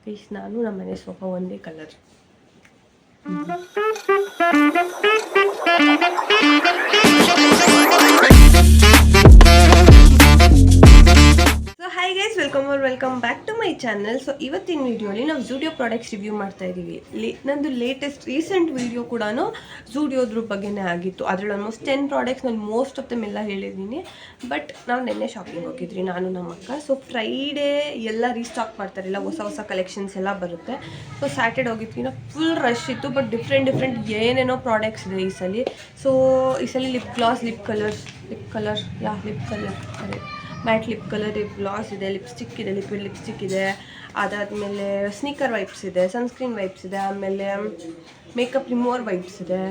Guys ನಾನು ನಮ್ಮ ಮನೆ ಸೋಫಾ ಒಂದೇ colour. Hi guys, welcome back to my channel. So ಇವತ್ತಿನ ವಿಡಿಯೋಲಿ ನಾವು ಝೂಡಿಯೋ ಪ್ರಾಡಕ್ಟ್ಸ್ ರಿವ್ಯೂ ಮಾಡ್ತಾ ಇದ್ದೀವಿ. ನಂದು ರೀಸೆಂಟ್ ವಿಡಿಯೋ ಕೂಡ ಝೂಡಿಯೋದ್ರ ಬಗ್ಗೆನೇ ಆಗಿತ್ತು. ಅದರಲ್ಲಿ ಆಲ್ಮೋಸ್ಟ್ 10 ಪ್ರಾಡಕ್ಟ್ಸ್ ನಾನು ಮೋಸ್ಟ್ ಆಫ್ ದಮ್ ಎಲ್ಲ ಹೇಳಿದ್ದೀನಿ. ಬಟ್ ನಾವು ನಿನ್ನೆ ಶಾಪಿಂಗ್ ಹೋಗಿದ್ರಿ ನಾನು ನಮ್ಮ ಅಕ್ಕ. ಸೊ ಫ್ರೈಡೇ ಎಲ್ಲ ರೀಸ್ಟಾಕ್ ಮಾಡ್ತಾರಿಲ್ಲ, ಹೊಸ ಕಲೆಕ್ಷನ್ಸ್ ಎಲ್ಲ ಬರುತ್ತೆ. ಸೊ ಸ್ಯಾಟರ್ಡೆ ಹೋಗಿದ್ವಿ, ಫುಲ್ ರಶ್ ಇತ್ತು. ಬಟ್ ಡಿಫ್ರೆಂಟ್ ಏನೇನೋ ಪ್ರಾಡಕ್ಟ್ಸ್ ಇದೆ ಈ ಸಲ. ಸೊ ಈ ಸಲ lip colour mat lip colour lip glass ಇದೆ, ಲಿಪ್ಸ್ಟಿಕ್ ಇದೆ, ಲಿಕ್ವಿಡ್ ಲಿಪ್ಸ್ಟಿಕ್ ಇದೆ. ಅದಾದಮೇಲೆ ಸ್ನೀಕರ್ ವೈಪ್ಸ್ ಇದೆ, ಸನ್ಸ್ಕ್ರೀನ್ ವೈಪ್ಸ್ ಇದೆ, ಆಮೇಲೆ ಮೇಕಪ್ ರಿಮೂವರ್ ವೈಪ್ಸ್ ಇದೆ.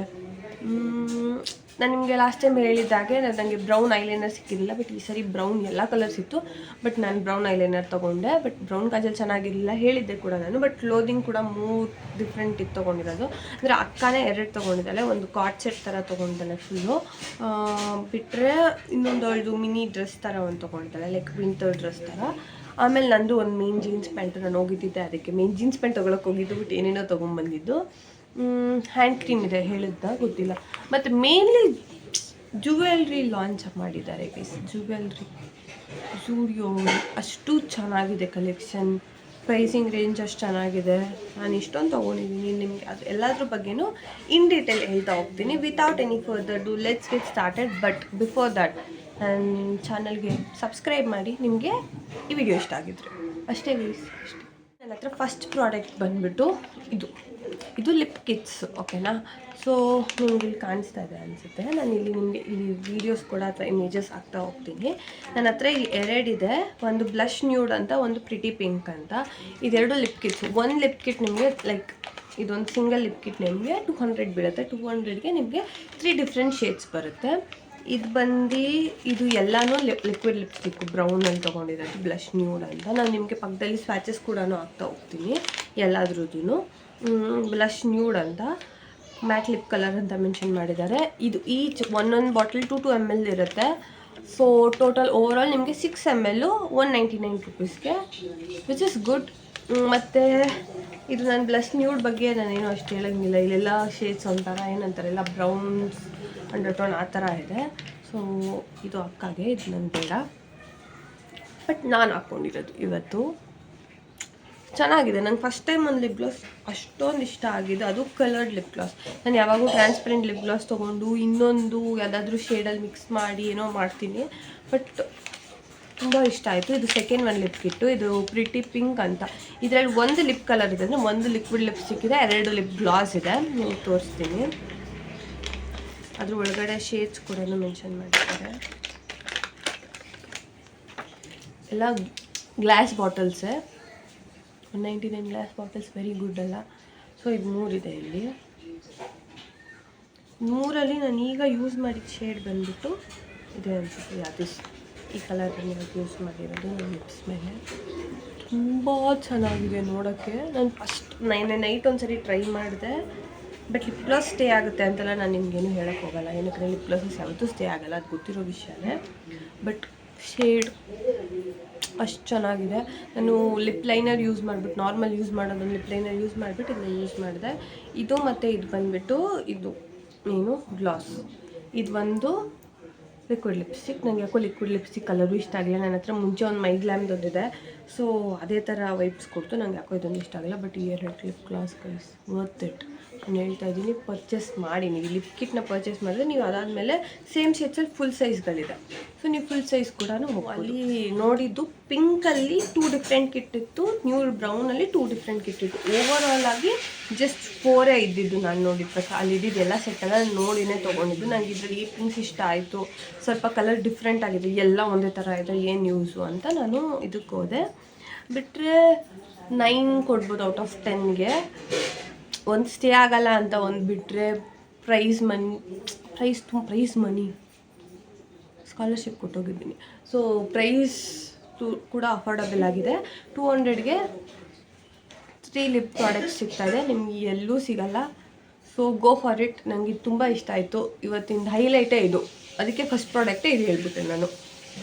ನಾನು ನಿಮಗೆ ಲಾಸ್ಟ್ ಟೈಮ್ ಹೇಳಿದ್ದಾಗೆ ನನಗೆ ಬ್ರೌನ್ ಐಲೈನರ್ ಸಿಕ್ಕಿರಲಿಲ್ಲ. ಬಟ್ ಈ ಸರಿ ಬ್ರೌನ್ ಎಲ್ಲ ಕಲರ್ಸ್ ಇತ್ತು. ಬಟ್ ನಾನು ಬ್ರೌನ್ ಐಲೈನರ್ ತೊಗೊಂಡೆ. ಬಟ್ ಬ್ರೌನ್ ಕಾಜಲ್ ಚೆನ್ನಾಗಿರಲಿಲ್ಲ ಹೇಳಿದ್ದೆ ಕೂಡ ನಾನು. ಬಟ್ ಕ್ಲೋದಿಂಗ್ ಕೂಡ 3 ಡಿಫ್ರೆಂಟ್ ಇತ್ತು ತೊಗೊಂಡಿರೋದು. ಅಂದರೆ ಅಕ್ಕನೇ 2 ತೊಗೊಂಡಿದ್ದಾಳೆ. ಒಂದು ಕಾರ್ಡ್ ಸೆಟ್ ಥರ ತೊಗೊಂಡಿದ್ದಾಳೆ ಫುಲ್ಲು. ಬಿಟ್ಟರೆ ಇನ್ನೊಂದು ಮಿನಿ ಡ್ರೆಸ್ ಥರ ಒಂದು ತೊಗೊಂಡಿದ್ದಾಳೆ, ಲೈಕ್ ವಿಂಟರ್ ಡ್ರೆಸ್ ಥರ. ಆಮೇಲೆ ನಂದು ಒಂದು ಮೇನ್ ಜೀನ್ಸ್ ಪ್ಯಾಂಟು ನಾನು ಹೋಗಿದ್ದಿದ್ದೆ, ಅದಕ್ಕೆ ಮೇನ್ ಜೀನ್ಸ್ ಪ್ಯಾಂಟ್ ತೊಗೊಳಕ್ಕೆ ಹೋಗಿದ್ದು. ಬಟ್ ಏನೇನೋ ತೊಗೊಂಬಂದಿದ್ದು. ಹ್ಯಾಂಡ್ ಕ್ರೀಮ್ ಇದೆ, ಹೇಳಿದ್ದ ಗೊತ್ತಿಲ್ಲ. ಮತ್ತು ಮೇನ್ಲಿ ಜ್ಯುವೆಲ್ರಿ ಲಾಂಚ್ ಮಾಡಿದ್ದಾರೆ ಗೈಸ್. ಝೂಡಿಯೋ ಅಷ್ಟು ಚೆನ್ನಾಗಿದೆ ಕಲೆಕ್ಷನ್, ಪ್ರೈಸಿಂಗ್ ರೇಂಜ್ ಅಷ್ಟು ಚೆನ್ನಾಗಿದೆ. ನಾನು ಇಷ್ಟೊಂದು ತೊಗೊಂಡಿದ್ದೀನಿ. ನಿಮಗೆ ಅದು ಎಲ್ಲದ್ರ ಬಗ್ಗೆನೂ ಇನ್ ಡೀಟೇಲ್ ಹೇಳ್ತಾ ಹೋಗ್ತೀನಿ. Without any further do let's get started. But before that ನನ್ನ ಚಾನಲ್ಗೆ ಸಬ್ಸ್ಕ್ರೈಬ್ ಮಾಡಿ, ನಿಮಗೆ ಈ ವಿಡಿಯೋ ಇಷ್ಟ ಆಗಿದ್ರೆ ಅಷ್ಟೇ ಗೈಸ್, ಅಷ್ಟೇ. ನನ್ನ ಹತ್ರ ಫಸ್ಟ್ ಪ್ರಾಡಕ್ಟ್ ಬಂದುಬಿಟ್ಟು ಇದು ಲಿಪ್ ಕಿಟ್ಸ್, ಓಕೆನಾ. ಸೊ ನಿಮ್ಗೆ ಇಲ್ಲಿ ಕಾಣಿಸ್ತಾ ಇದೆ ಅನಿಸುತ್ತೆ. ನಾನು ನಿಮಗೆ ಇಲ್ಲಿ ವೀಡಿಯೋಸ್ ಕೂಡ ಅಥವಾ ಇಮೇಜಸ್ ಹಾಕ್ತಾ ಹೋಗ್ತೀನಿ. ನನ್ನ ಹತ್ರ ಇಲ್ಲಿ 2 ಇದೆ. ಒಂದು ಬ್ಲಷ್ ನ್ಯೂಡ್ ಅಂತ, ಒಂದು ಪ್ರಿಟಿ ಪಿಂಕ್ ಅಂತ. ಇದೆರಡು ಲಿಪ್ ಕಿಟ್ಸ್. ಒಂದು ಲಿಪ್ ಕಿಟ್ ನಿಮಗೆ ಲೈಕ್ ಇದೊಂದು ಸಿಂಗಲ್ ಲಿಪ್ ಕಿಟ್ ನಿಮಗೆ 200 ಬೀಳುತ್ತೆ. 200ಗೆ ನಿಮಗೆ 3 ಡಿಫ್ರೆಂಟ್ ಶೇಡ್ಸ್ ಬರುತ್ತೆ. ಇದು ಎಲ್ಲನೂ ಲಿಕ್ವಿಡ್ ಲಿಪ್ಸ್ಟಿಕ್ ಬ್ರೌನಲ್ಲಿ ತೊಗೊಂಡಿರೋದು, ಬ್ಲಷ್ ನ್ಯೂಡ್ ಅಂತ. ನಾನು ನಿಮಗೆ ಪಕ್ಕದಲ್ಲಿ ಸ್ವ್ಯಾಚಸ್ ಕೂಡ ಹಾಕ್ತಾ ಹೋಗ್ತೀನಿ ಎಲ್ಲದ್ರದ್ದು. ಬ್ಲಷ್ ನ್ಯೂಡ್ ಅಂತ, ಮ್ಯಾಟ್ ಲಿಪ್ ಕಲರ್ ಅಂತ ಮೆನ್ಷನ್ ಮಾಡಿದ್ದಾರೆ. ಇದು ಈಚ್ ಒಂದೊಂದು ಬಾಟಲ್ 2 ml ಇರುತ್ತೆ. ಸೊ ಟೋಟಲ್ ಓವರಾಲ್ ನಿಮಗೆ 6 ml 199 ರುಪೀಸ್ಗೆ, ವಿಚ್ ಇಸ್ ಗುಡ್. ಮತ್ತು ಇದು ನಾನು ಬ್ಲಷ್ ನ್ಯೂಡ್ ಬಗ್ಗೆ ನಾನೇನು ಅಷ್ಟು ಹೇಳೋಂಗಿಲ್ಲ. ಇಲ್ಲೆಲ್ಲ ಶೇಡ್ಸ್ ಒಂಥರ ಏನಂತಾರೆ ಎಲ್ಲ ಬ್ರೌನ್ಸ್ ಅಂಡರ್ಟೋನ್ ಆ ಥರ ಇದೆ. ಸೊ ಇದು ಅಕ್ಕಾಗೆ, ಇದು ನನ್ನ ಬೇಡ. ಬಟ್ ನಾನು ಹಾಕ್ಕೊಂಡಿರೋದು ಇವತ್ತು ಚೆನ್ನಾಗಿದೆ. ನಂಗೆ ಫಸ್ಟ್ ಟೈಮ್ ಒಂದು ಲಿಪ್ ಗ್ಲಾಸ್ ಅಷ್ಟೊಂದು ಇಷ್ಟ ಆಗಿದೆ, ಅದು ಕಲರ್ಡ್ ಲಿಪ್ ಗ್ಲಾಸ್. ನಾನು ಯಾವಾಗೂ ಟ್ರಾನ್ಸ್ಪರೆಂಟ್ ಲಿಪ್ ಗ್ಲಾಸ್ ತೊಗೊಂಡು ಇನ್ನೊಂದು ಯಾವುದಾದ್ರೂ ಶೇಡಲ್ಲಿ ಮಿಕ್ಸ್ ಮಾಡಿ ಏನೋ ಮಾಡ್ತೀನಿ. ಬಟ್ ತುಂಬ ಇಷ್ಟ ಆಯಿತು. ಇದು ಸೆಕೆಂಡ್ ಒಂದು ಲಿಪ್ ಕಿಟ್ಟು. ಇದು ಪ್ರಿಟಿ ಪಿಂಕ್ ಅಂತ. ಇದರಲ್ಲಿ ಒಂದು ಲಿಪ್ ಕಲರ್ ಇದೆ, ಅಂದರೆ ಒಂದು ಲಿಕ್ವಿಡ್ ಲಿಪ್ಸ್ಟಿಕ್ ಇದೆ, 2 ಲಿಪ್ ಗ್ಲಾಸ್ ಇದೆ. ನಿಮಗೆ ತೋರಿಸ್ತೀನಿ. ಅದ್ರ ಒಳಗಡೆ ಶೇಡ್ಸ್ ಕೂಡ ಮೆನ್ಷನ್ ಮಾಡಿದ್ದಾರೆ. ಎಲ್ಲ ಗ್ಲಾಸ್ ಬಾಟಲ್ಸೇ, 199 ಗ್ಲಾಸ್ ಬಾಟಲ್ಸ್, ವೆರಿ ಗುಡ್ ಅಲ್ಲ. ಸೊ ಇದು 3 ಇದೆ ಇಲ್ಲಿ. 3ರಲ್ಲಿ ನಾನು ಈಗ ಯೂಸ್ ಮಾಡಿದ ಶೇಡ್ ಬಂದುಬಿಟ್ಟು ಇದೆ ಅನಿಸುತ್ತೆ. ಅದು ಈ ಕಲರ್ ಯೂಸ್ ಮಾಡಿರೋದು ನನ್ನ ಲಿಪ್ಸ್ ಮೇಲೆ. ತುಂಬ ಚೆನ್ನಾಗಿದೆ ನೋಡೋಕ್ಕೆ. ನಾನು ಫಸ್ಟ್ ನೈಟ್ ಒಂದ್ಸರಿ ಟ್ರೈ ಮಾಡಿದೆ. ಬಟ್ ಲಿಪ್ ಗ್ಲಾಸ್ ಸ್ಟೇ ಆಗುತ್ತೆ ಅಂತೆಲ್ಲ ನಾನು ನಿಮಗೇನು ಹೇಳೋಕ್ಕೆ ಹೋಗಲ್ಲ. ಏನಕ್ಕೆ ಲಿಪ್ ಗ್ಲಾಸಸ್ ಯಾವತ್ತೂ ಸ್ಟೇ ಆಗೋಲ್ಲ, ಅದು ಗೊತ್ತಿರೋ ವಿಷಯನೇ. ಬಟ್ ಶೇಡ್ ಅಷ್ಟು ಚೆನ್ನಾಗಿದೆ. ನಾನು ಲಿಪ್ ಲೈನರ್ ಯೂಸ್ ಮಾಡಿಬಿಟ್ಟು, ನಾರ್ಮಲ್ ಯೂಸ್ ಮಾಡೋದು ಲಿಪ್ ಲೈನರ್ ಯೂಸ್ ಮಾಡಿಬಿಟ್ಟು ಇದನ್ನ ಯೂಸ್ ಮಾಡಿದೆ. ಇದು ಮತ್ತು ಇದು ಬಂದುಬಿಟ್ಟು ಇದು ಗ್ಲಾಸ್. ಇದು ಒಂದು ಲಿಕ್ವಿಡ್ ಲಿಪ್ಸ್ಟಿಕ್. ನನಗೆ ಯಾಕೋ ಲಿಕ್ವಿಡ್ ಲಿಪ್ಸ್ಟಿಕ್ ಕಲರು ಇಷ್ಟ ಆಗಿಲ್ಲ. ನನ್ನ ಹತ್ರ ಮುಂಚೆ ಒಂದು ಮೈ ಗ್ಲಾಮ್ದೊಂದಿದೆ. ಸೊ ಅದೇ ಥರ ವೈಪ್ಸ್ ಕೊಡ್ತು. ನನಗೆ ಯಾಕೋ ಇದೊಂದು ಇಷ್ಟ ಆಗಿಲ್ಲ. ಬಟ್ ಈ 2 lip glass guys worth it. ನಾನು ಹೇಳ್ತಾ ಇದ್ದೀನಿ, ಪರ್ಚೇಸ್ ಮಾಡಿ. ನೀವು ಲಿಪ್ ಕಿಟ್ನ ಪರ್ಚೇಸ್ ಮಾಡಿದ್ರೆ ನೀವು ಅದಾದಮೇಲೆ ಸೇಮ್ ಶೇಡ್ಸಲ್ಲಿ ಫುಲ್ ಸೈಜ್ಗಳಿದೆ. ಸೊ ನೀವು ಫುಲ್ ಸೈಜ್ ಕೂಡ ಅಲ್ಲಿ ನೋಡಿದ್ದು ಪಿಂಕಲ್ಲಿ 2 ಡಿಫ್ರೆಂಟ್ ಕಿಟ್ ಇತ್ತು, ಬ್ರೌನಲ್ಲಿ 2 ಡಿಫ್ರೆಂಟ್ ಕಿಟ್ ಇತ್ತು. ಓವರಾಲ್ ಆಗಿ ಜಸ್ಟ್ 4 ಇದ್ದಿದ್ದು ನಾನು ನೋಡಿದ ಪ್ರಕಾರ. ಅಲ್ಲಿ ಇದ್ದಿದ್ದೆಲ್ಲ ಸೆಟ್ಟೆಲ್ಲ ನೋಡಿನೇ ತೊಗೊಂಡಿದ್ದು. ನನಗೆ ಇದರಲ್ಲಿ ಈ ಪಿಂಕ್ ಇಷ್ಟ ಆಯಿತು. ಸ್ವಲ್ಪ ಕಲರ್ ಡಿಫ್ರೆಂಟ್ ಆಗಿದೆ, ಎಲ್ಲ ಒಂದೇ ಥರ ಇದೆ, ಏನು ಯೂಸು ಅಂತ ನಾನು ಇದಕ್ಕೆ ಹೋದೆ. ಬಿಟ್ಟರೆ 9 ಕೊಡ್ಬೋದು ಔಟ್ ಆಫ್ 10ಗೆ. ಒಂದು ಸ್ಟೇ ಆಗಲ್ಲ ಅಂತ ಒಂದು ಬಿಟ್ಟರೆ ಪ್ರೈಸ್ ಮನಿ ಸ್ಕಾಲರ್ಶಿಪ್ ಕೊಟ್ಟೋಗಿದ್ದೀನಿ. ಸೊ ಪ್ರೈಸ್ ಕೂಡ ಅಫೋರ್ಡಬಲ್ ಆಗಿದೆ. 200ಗೆ 3 ಲಿಪ್ ಪ್ರಾಡಕ್ಟ್ಸ್ ಸಿಗ್ತಾಯಿದೆ, ನಿಮ್ಗೆ ಎಲ್ಲೂ ಸಿಗಲ್ಲ. So go for it. ನನಗೆ ತುಂಬ ಇಷ್ಟ ಆಯಿತು. ಇವತ್ತಿನ ಹೈಲೈಟೇ ಇದು, ಅದಕ್ಕೆ ಫಸ್ಟ್ ಪ್ರಾಡಕ್ಟೇ ಇದು ಹೇಳ್ಬಿಟ್ಟೆ ನಾನು.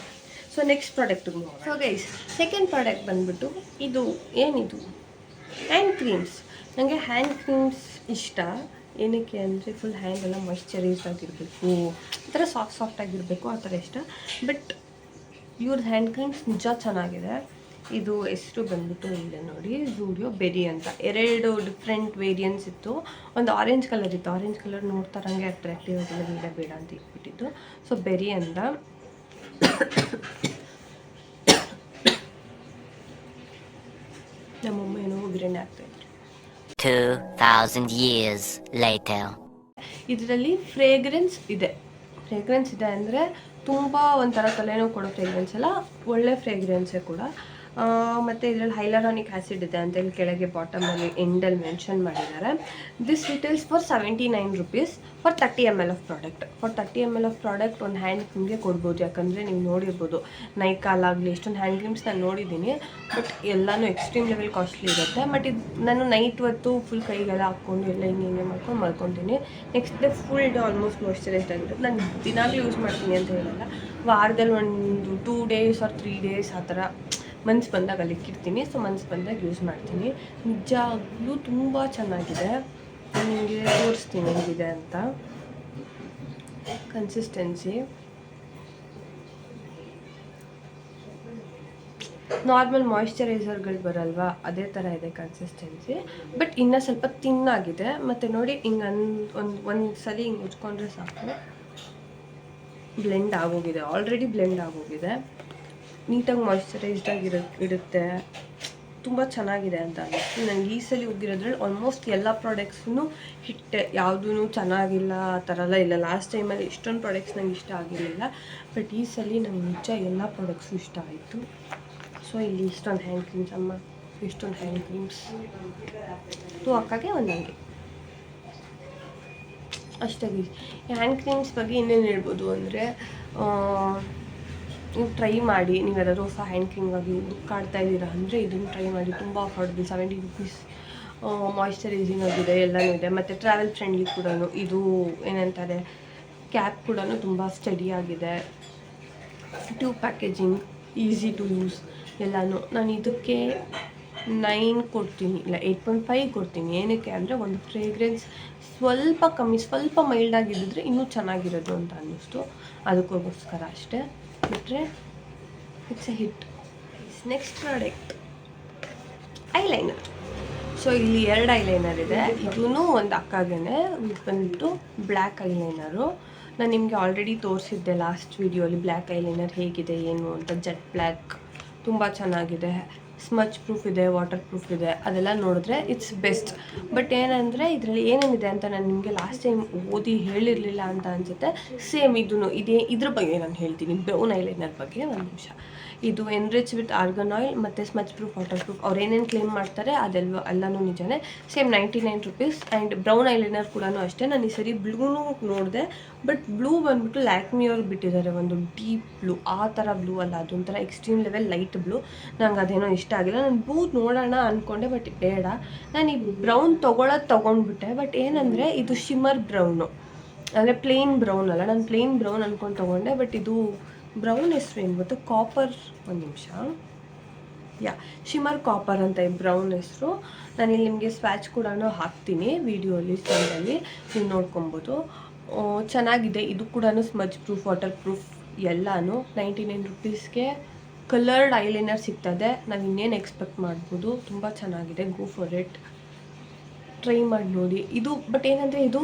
ಸೊ ನೆಕ್ಸ್ಟ್ ಪ್ರಾಡಕ್ಟಿಗೆ ಹೋಗೋಣ. ಸೊ ಗೈಸ್, ಸೆಕೆಂಡ್ ಪ್ರಾಡಕ್ಟ್ ಬಂದುಬಿಟ್ಟು ಇದು ಏನಿದು ಹ್ಯಾಂಡ್ ಕ್ರೀಮ್ಸ್. ನನಗೆ ಹ್ಯಾಂಡ್ ಕ್ರೀಮ್ಸ್ ಇಷ್ಟ. ಏನಕ್ಕೆ ಅಂದರೆ ಫುಲ್ ಹ್ಯಾಂಡ್ ಎಲ್ಲ ಮಾಯ್ಶ್ಚರೈಸ್ ಆಗಿರಬೇಕು, ಆ ಥರ ಸಾಫ್ಟ್ ಆಗಿರಬೇಕು, ಆ ಥರ ಇಷ್ಟ. ಬಟ್ ಇವ್ರದ್ದು ಹ್ಯಾಂಡ್ ಕ್ರೀಮ್ಸ್ ನಿಜ ಚೆನ್ನಾಗಿದೆ. ಇದು ಹೆಸರು ಬಂದ್ಬಿಟ್ಟು ಇದೆ ನೋಡಿ, ಝೂಡಿಯೋ ಬೆರಿ ಅಂತ. 2 ಡಿಫ್ರೆಂಟ್ ವೇರಿಯಂಟ್ಸ್ ಇತ್ತು. ಒಂದು ಆರೆಂಜ್ ಕಲರ್ ಇತ್ತು. ಆರೆಂಜ್ ಕಲರ್ ನೋಡ್ತಾರಂಗೆ ಅಟ್ರಾಕ್ಟಿವ್ ಆಗಿಲ್ಲ, ಬೇಡ ಅಂತ ಇಟ್ಬಿಟ್ಟಿದ್ದು. ಸೊ ಬೆರಿ ಅಂತ. ನಮ್ಮಮ್ಮ ಏನೋ ಒಗ್ಗರಣೆ ಆಗ್ತಾಯಿದ್ರು. 2000 years later. ಇದರಲ್ಲಿ ಫ್ರೇಗ್ರೆನ್ಸ್ ಇದೆ ಅಂದರೆ ತುಂಬ ಒಂಥರ ತಲೆನೋವು ಕೊಡೋ ಫ್ರೇಗ್ರೆನ್ಸ್ ಅಲ್ಲ, ಒಳ್ಳೆ ಫ್ರೇಗ್ರೆನ್ಸೇ ಕೂಡ. ಮತ್ತು ಇದರಲ್ಲಿ ಹೈಲರಾನಿಕ್ ಆ್ಯಸಿಡ್ ಇದೆ ಅಂತ ಇಲ್ಲಿ ಕೆಳಗೆ ಬಾಟಮಲ್ಲಿ ಎಂಡಲ್ಲಿ ಮೆನ್ಷನ್ ಮಾಡಿದ್ದಾರೆ. This retails for 79 rupees for 30 ml of product. For 30 ml of product ಒಂದು ಹ್ಯಾಂಡ್ ಕ್ರೀಮ್ಗೆ ಕೊಡ್ಬೋದು. ಯಾಕಂದರೆ ನೀವು ನೋಡಿರ್ಬೋದು ನೈಕಾಲಾಗಲಿ ಎಷ್ಟೊಂದು ಹ್ಯಾಂಡ್ ಕ್ರೀಮ್ಸ್ ನಾನು ನೋಡಿದ್ದೀನಿ. ಬಟ್ ಎಲ್ಲನೂ ಎಕ್ಸ್ಟ್ರೀಮ್ ಲೆವೆಲ್ ಕಾಸ್ಟ್ಲಿ ಇರುತ್ತೆ. ಬಟ್ ಇದು ನಾನು ನೈಟ್ ಹೊತ್ತು ಫುಲ್ ಕೈಗೆಲ್ಲ ಹಾಕ್ಕೊಂಡು ಎಲ್ಲ ಹಿಂಗೆ ಮಾಡ್ಕೊಂಡು ಮಲ್ಕೊತೀನಿ. Next day full day almost moisturised ಆಗಿರುತ್ತೆ. ನಾನು ದಿನಾಗಲೂ ಯೂಸ್ ಮಾಡ್ತೀನಿ ಅಂತ ಹೇಳಲ್ಲ, ವಾರದಲ್ಲಿ ಒಂದು 2 days ಆರ್ 3 days ಆ ಥರ ಮನ್ಸು ಬಂದಾಗ ಅಲ್ಲಿಕ್ಕಿರ್ತೀನಿ. ಸೊ ಮನ್ಸು ಬಂದಾಗ ಯೂಸ್ ಮಾಡ್ತೀನಿ. ನಿಜವಾಗ್ಲೂ ತುಂಬ ಚೆನ್ನಾಗಿದೆ. ನಾನು ನಿಮಗೆ ತೋರಿಸ್ತೀನಿ ಹೇಗಿದೆ ಅಂತ. ಕನ್ಸಿಸ್ಟೆನ್ಸಿ ನಾರ್ಮಲ್ ಮಾಯ್ಶ್ಚರೈಸರ್ಗಳು ಬರಲ್ವಾ, ಅದೇ ಥರ ಇದೆ ಕನ್ಸಿಸ್ಟೆನ್ಸಿ. ಬಟ್ ಇನ್ನೂ ಸ್ವಲ್ಪ ತಿನ್ನಾಗಿದೆ. ಮತ್ತು ನೋಡಿ ಹಿಂಗೆ ಒಂದು ಸಲ ಹಿಂಗೆ ಉಜ್ಕೊಂಡ್ರೆ ಸಾಕು, ಬ್ಲೆಂಡ್ ಆಗೋಗಿದೆ. ಆಲ್ರೆಡಿ ಬ್ಲೆಂಡ್ ಆಗೋಗಿದೆ. ನೀಟಾಗಿ ಮಾಯ್ಶ್ಚರೈಸ್ಡ್ ಇರುತ್ತೆ. ತುಂಬ ಚೆನ್ನಾಗಿದೆ ಅಂತ ಅನ್ನಿಸ್ತು ನನಗೆ. ಈ ಸಲ ಹೋಗಿರೋದ್ರಲ್ಲಿ ಆಲ್ಮೋಸ್ಟ್ ಎಲ್ಲ ಪ್ರಾಡಕ್ಟ್ಸೂ ಹಿಟ್ಟೆ, ಯಾವುದೂ ಚೆನ್ನಾಗಿಲ್ಲ ಆ ಥರ ಎಲ್ಲ ಇಲ್ಲ. ಲಾಸ್ಟ್ ಟೈಮಲ್ಲಿ ಇಷ್ಟೊಂದು ಪ್ರಾಡಕ್ಟ್ಸ್ ನಂಗೆ ಇಷ್ಟ ಆಗಿರಲಿಲ್ಲ. ಬಟ್ ಈ ಸಲ ನಂಗೆ ನಿಜ ಎಲ್ಲ ಪ್ರಾಡಕ್ಟ್ಸು ಇಷ್ಟ ಆಯಿತು. ಸೊ ಇಲ್ಲಿ ಇಷ್ಟೊಂದು ಹ್ಯಾಂಡ್ ಕ್ರೀಮ್ಸ್, ಅಮ್ಮ ಇಷ್ಟೊಂದು ಹ್ಯಾಂಡ್ ಕ್ರೀಮ್ಸ್, 2 ಅಕ್ಕಗೆ 1 ನನಗೆ ಅಷ್ಟಾಗಿ. ಈ ಹ್ಯಾಂಡ್ ಕ್ರೀಮ್ಸ್ ಬಗ್ಗೆ ಇನ್ನೇನು ಹೇಳ್ಬೋದು ಅಂದರೆ, ನೀವು ಟ್ರೈ ಮಾಡಿ. ನೀವು ಯಾರಾದರೂ ಹೊಸ ಹ್ಯಾಂಡ್ ಕ್ರೀಮ್ಗಾಗಿ ಹುಡುಕಾಡ್ತಾ ಇದ್ದೀರಾ ಅಂದರೆ ಇದನ್ನು ಟ್ರೈ ಮಾಡಿ. ತುಂಬ ಅಫೋರ್ಡಬಲ್, 70 rupees. ಮಾಯ್ಶ್ಚರೈಸಿಂಗ್ ಆಗಿದೆ, ಎಲ್ಲನೂ ಇದೆ. ಮತ್ತು ಟ್ರಾವೆಲ್ ಫ್ರೆಂಡ್ಲಿ ಕೂಡ. ಇದು ಏನಂತಾರೆ, ಕ್ಯಾಪ್ ಕೂಡ ತುಂಬ ಸ್ಟಡಿ ಆಗಿದೆ. Tube packaging, easy to use ಎಲ್ಲನೂ. ನಾನು ಇದಕ್ಕೆ 9 ಕೊಡ್ತೀನಿ, ಇಲ್ಲ 8.5 ಕೊಡ್ತೀನಿ. ಏನಕ್ಕೆ ಅಂದರೆ ಒಂದು ಫ್ರೇಗ್ರೆನ್ಸ್ ಸ್ವಲ್ಪ ಕಮ್ಮಿ, ಸ್ವಲ್ಪ ಮೈಲ್ಡಾಗಿದ್ದರೆ ಇನ್ನೂ ಚೆನ್ನಾಗಿರೋದು ಅಂತ ಅನ್ನಿಸ್ತು, ಅದಕ್ಕೋಸ್ಕರ ಅಷ್ಟೇ. ಬಿಟ್ಟರೆ it's A hit. Next product eyeliner. So ಇಲ್ಲಿ 2 ಐಲೈನರ್ ಇದೆ. ಇದೂ ಒಂದು ಅಕ್ಕಾಗೇನೆ. ಇದು ಬಂದುಬಿಟ್ಟು ಬ್ಲ್ಯಾಕ್ ಐಲೈನರು. ನಾನು ನಿಮಗೆ ಆಲ್ರೆಡಿ ತೋರಿಸಿದ್ದೆ ಲಾಸ್ಟ್ ವೀಡಿಯೋಲಿ ಬ್ಲ್ಯಾಕ್ ಐಲೈನರ್ ಹೇಗಿದೆ ಏನು ಅಂತ. ಜೆಟ್ ಬ್ಲ್ಯಾಕ್ ತುಂಬ ಚೆನ್ನಾಗಿದೆ, ಸ್ಮಚ್ ಪ್ರೂಫ್ ಇದೆ, ವಾಟರ್ ಪ್ರೂಫ್ ಇದೆ. ಅದೆಲ್ಲ ನೋಡಿದ್ರೆ ಇಟ್ಸ್ ಬೆಸ್ಟ್. ಬಟ್ ಏನಂದರೆ ಇದರಲ್ಲಿ ಏನೇನಿದೆ ಅಂತ ನಾನು ನಿಮಗೆ ಲಾಸ್ಟ್ ಟೈಮ್ ಓದಿ ಹೇಳಿರಲಿಲ್ಲ ಅಂತ ಅನಿಸುತ್ತೆ. ಸೇಮ್ ಇದ್ರ ಬಗ್ಗೆ ನಾನು ಹೇಳ್ತೀನಿ. ಬ್ರೌನ್ ಐಲೈನರ್ ಬಗ್ಗೆ ಒಂದು ನಿಮಿಷ. ಇದು ಎನ್ರಿಚ್ ವಿತ್ ಆರ್ಗನ್ ಆಯಿಲ್ ಮತ್ತು ಸ್ಮಚ್ ಪ್ರೂಫ್, ವಾಟರ್ ಪ್ರೂಫ್. ಅವ್ರು ಏನೇನು ಕ್ಲೇಮ್ ಮಾಡ್ತಾರೆ ಎಲ್ಲನೂ ನಿಜನೇ. Same 99 rupees. And brown eyeliner ಕೂಡ ಅಷ್ಟೇ. ನಾನು ಈ ಸರಿ ಬ್ಲೂನೂ ನೋಡಿದೆ. ಬಟ್ ಬ್ಲೂ ಬಂದುಬಿಟ್ಟು ಲ್ಯಾಕ್ಮಿಯವ್ರು ಬಿಟ್ಟಿದ್ದಾರೆ ಒಂದು ಡೀಪ್ ಬ್ಲೂ. ಆ ಥರ ಬ್ಲೂ ಅಲ್ಲ, ಅದೊಂಥರ ಎಕ್ಸ್ಟ್ರೀಮ್ ಲೆವೆಲ್ ಲೈಟ್ ಬ್ಲೂ. ನಂಗೆ ಅದೇನೋ ಇಷ್ಟ ಆಗಿಲ್ಲ. ನಾನು ಬ್ಲೂ ನೋಡೋಣ ಅಂದ್ಕೊಂಡೆ, ಬಟ್ ಬೇಡ. ನಾನು ಈ ಬ್ರೌನ್ ತೊಗೊಂಡ್ಬಿಟ್ಟೆ. ಬಟ್ ಏನಂದರೆ ಇದು ಶಿಮ್ಮರ್ ಬ್ರೌನು, ಅಂದರೆ ಪ್ಲೇನ್ ಬ್ರೌನ್ ಅಲ್ಲ. ನಾನು ಪ್ಲೇನ್ ಬ್ರೌನ್ ಅಂದ್ಕೊಂಡು ತೊಗೊಂಡೆ. ಬಟ್ ಇದು ಬ್ರೌನ್ ಹೆಸರು ಏನು ಗೊತ್ತು, ಕಾಪರ್. ಒಂದು ನಿಮಿಷ, ಶಿಮರ್ ಕಾಪರ್ ಅಂತ ಈ ಬ್ರೌನ್ ಹೆಸರು. ನಾನಿಲ್ಲಿ ನಿಮಗೆ ಸ್ವ್ಯಾಚ್ ಕೂಡ ಹಾಕ್ತೀನಿ ವಿಡಿಯೋಲಿ, ಸ್ಟೈಲಲ್ಲಿ ನೀವು ನೋಡ್ಕೊಬೋದು. ಚೆನ್ನಾಗಿದೆ. ಇದು ಕೂಡ ಸ್ಮಜ್ ಪ್ರೂಫ್, ವಾಟರ್ ಪ್ರೂಫ್ ಎಲ್ಲನೂ. 99 rupeesಗೆ ಕಲರ್ಡ್ ಐಲೈನರ್ ಸಿಗ್ತದೆ. ನಾವು ಇನ್ನೇನು ಎಕ್ಸ್ಪೆಕ್ಟ್ ಮಾಡ್ಬೋದು. ತುಂಬ ಚೆನ್ನಾಗಿದೆ. ಗೋ ಫಾರ್ ಇಟ್, ಟ್ರೈ ಮಾಡಿ ನೋಡಿ. ಇದು ಬಟ್ ಏನಂದರೆ ಇದು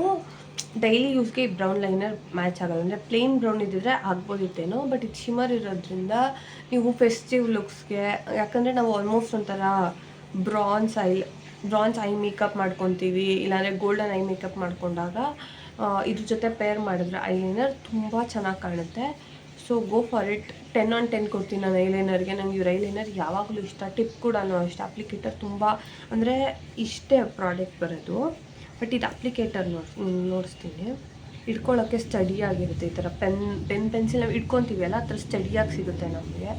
ಡೈಲಿ ಯೂಸ್ಗೆ ಬ್ರೌನ್ ಲೈನರ್ ಮ್ಯಾಚ್ ಆಗೋಲ್ಲ. ಅಂದರೆ ಪ್ಲೇನ್ ಬ್ರೌನ್ ಇದ್ದಿದ್ರೆ ಆಗ್ಬೋದಿತ್ತೇನೋ. ಬಟ್ ಇದು ಶಿಮರ್ ಇರೋದ್ರಿಂದ ನೀವು ಫೆಸ್ಟಿವ್ ಲುಕ್ಸ್ಗೆ, ಯಾಕಂದರೆ ನಾವು ಆಲ್ಮೋಸ್ಟ್ ಒಂಥರ ಬ್ರಾನ್ಸ್ ಐ ಮೇಕಪ್ ಮಾಡ್ಕೊತೀವಿ, ಇಲ್ಲಾಂದರೆ ಗೋಲ್ಡನ್ ಐ ಮೇಕಪ್ ಮಾಡ್ಕೊಂಡಾಗ ಇದ್ರ ಜೊತೆ ಪೇರ್ ಮಾಡಿದ್ರೆ ಐಲೈನರ್ ತುಂಬ ಚೆನ್ನಾಗಿ ಕಾಣುತ್ತೆ. So go for it. 10 on 10 ಕೊಡ್ತೀನಿ ನಾನು ಐಲೈನರ್ಗೆ. ನಂಗೆ ಇವ್ರ ಐಲೈನರ್ ಯಾವಾಗಲೂ ಇಷ್ಟ. ಟಿಪ್ ಕೂಡ ಅಷ್ಟೇ. ಅಪ್ಲಿಕೇಟರ್ ತುಂಬ ಅಂದರೆ ಇಷ್ಟೇ ಪ್ರಾಡಕ್ಟ್ ಬರೋದು. ಬಟ್ ಇದು ಅಪ್ಲಿಕೇಟರ್ ನೋಡಿಸ್ತೀನಿ. ಇಟ್ಕೊಳ್ಳೋಕ್ಕೆ ಸ್ಟಡಿಯಾಗಿರುತ್ತೆ. ಈ ಥರ ಪೆನ್ಸಿಲ್ ನಾವು ಇಟ್ಕೊತೀವಿ ಅಲ್ಲ, ಆ ಥರ ಸ್ಟಡಿಯಾಗಿ ಸಿಗುತ್ತೆ ನಮಗೆ.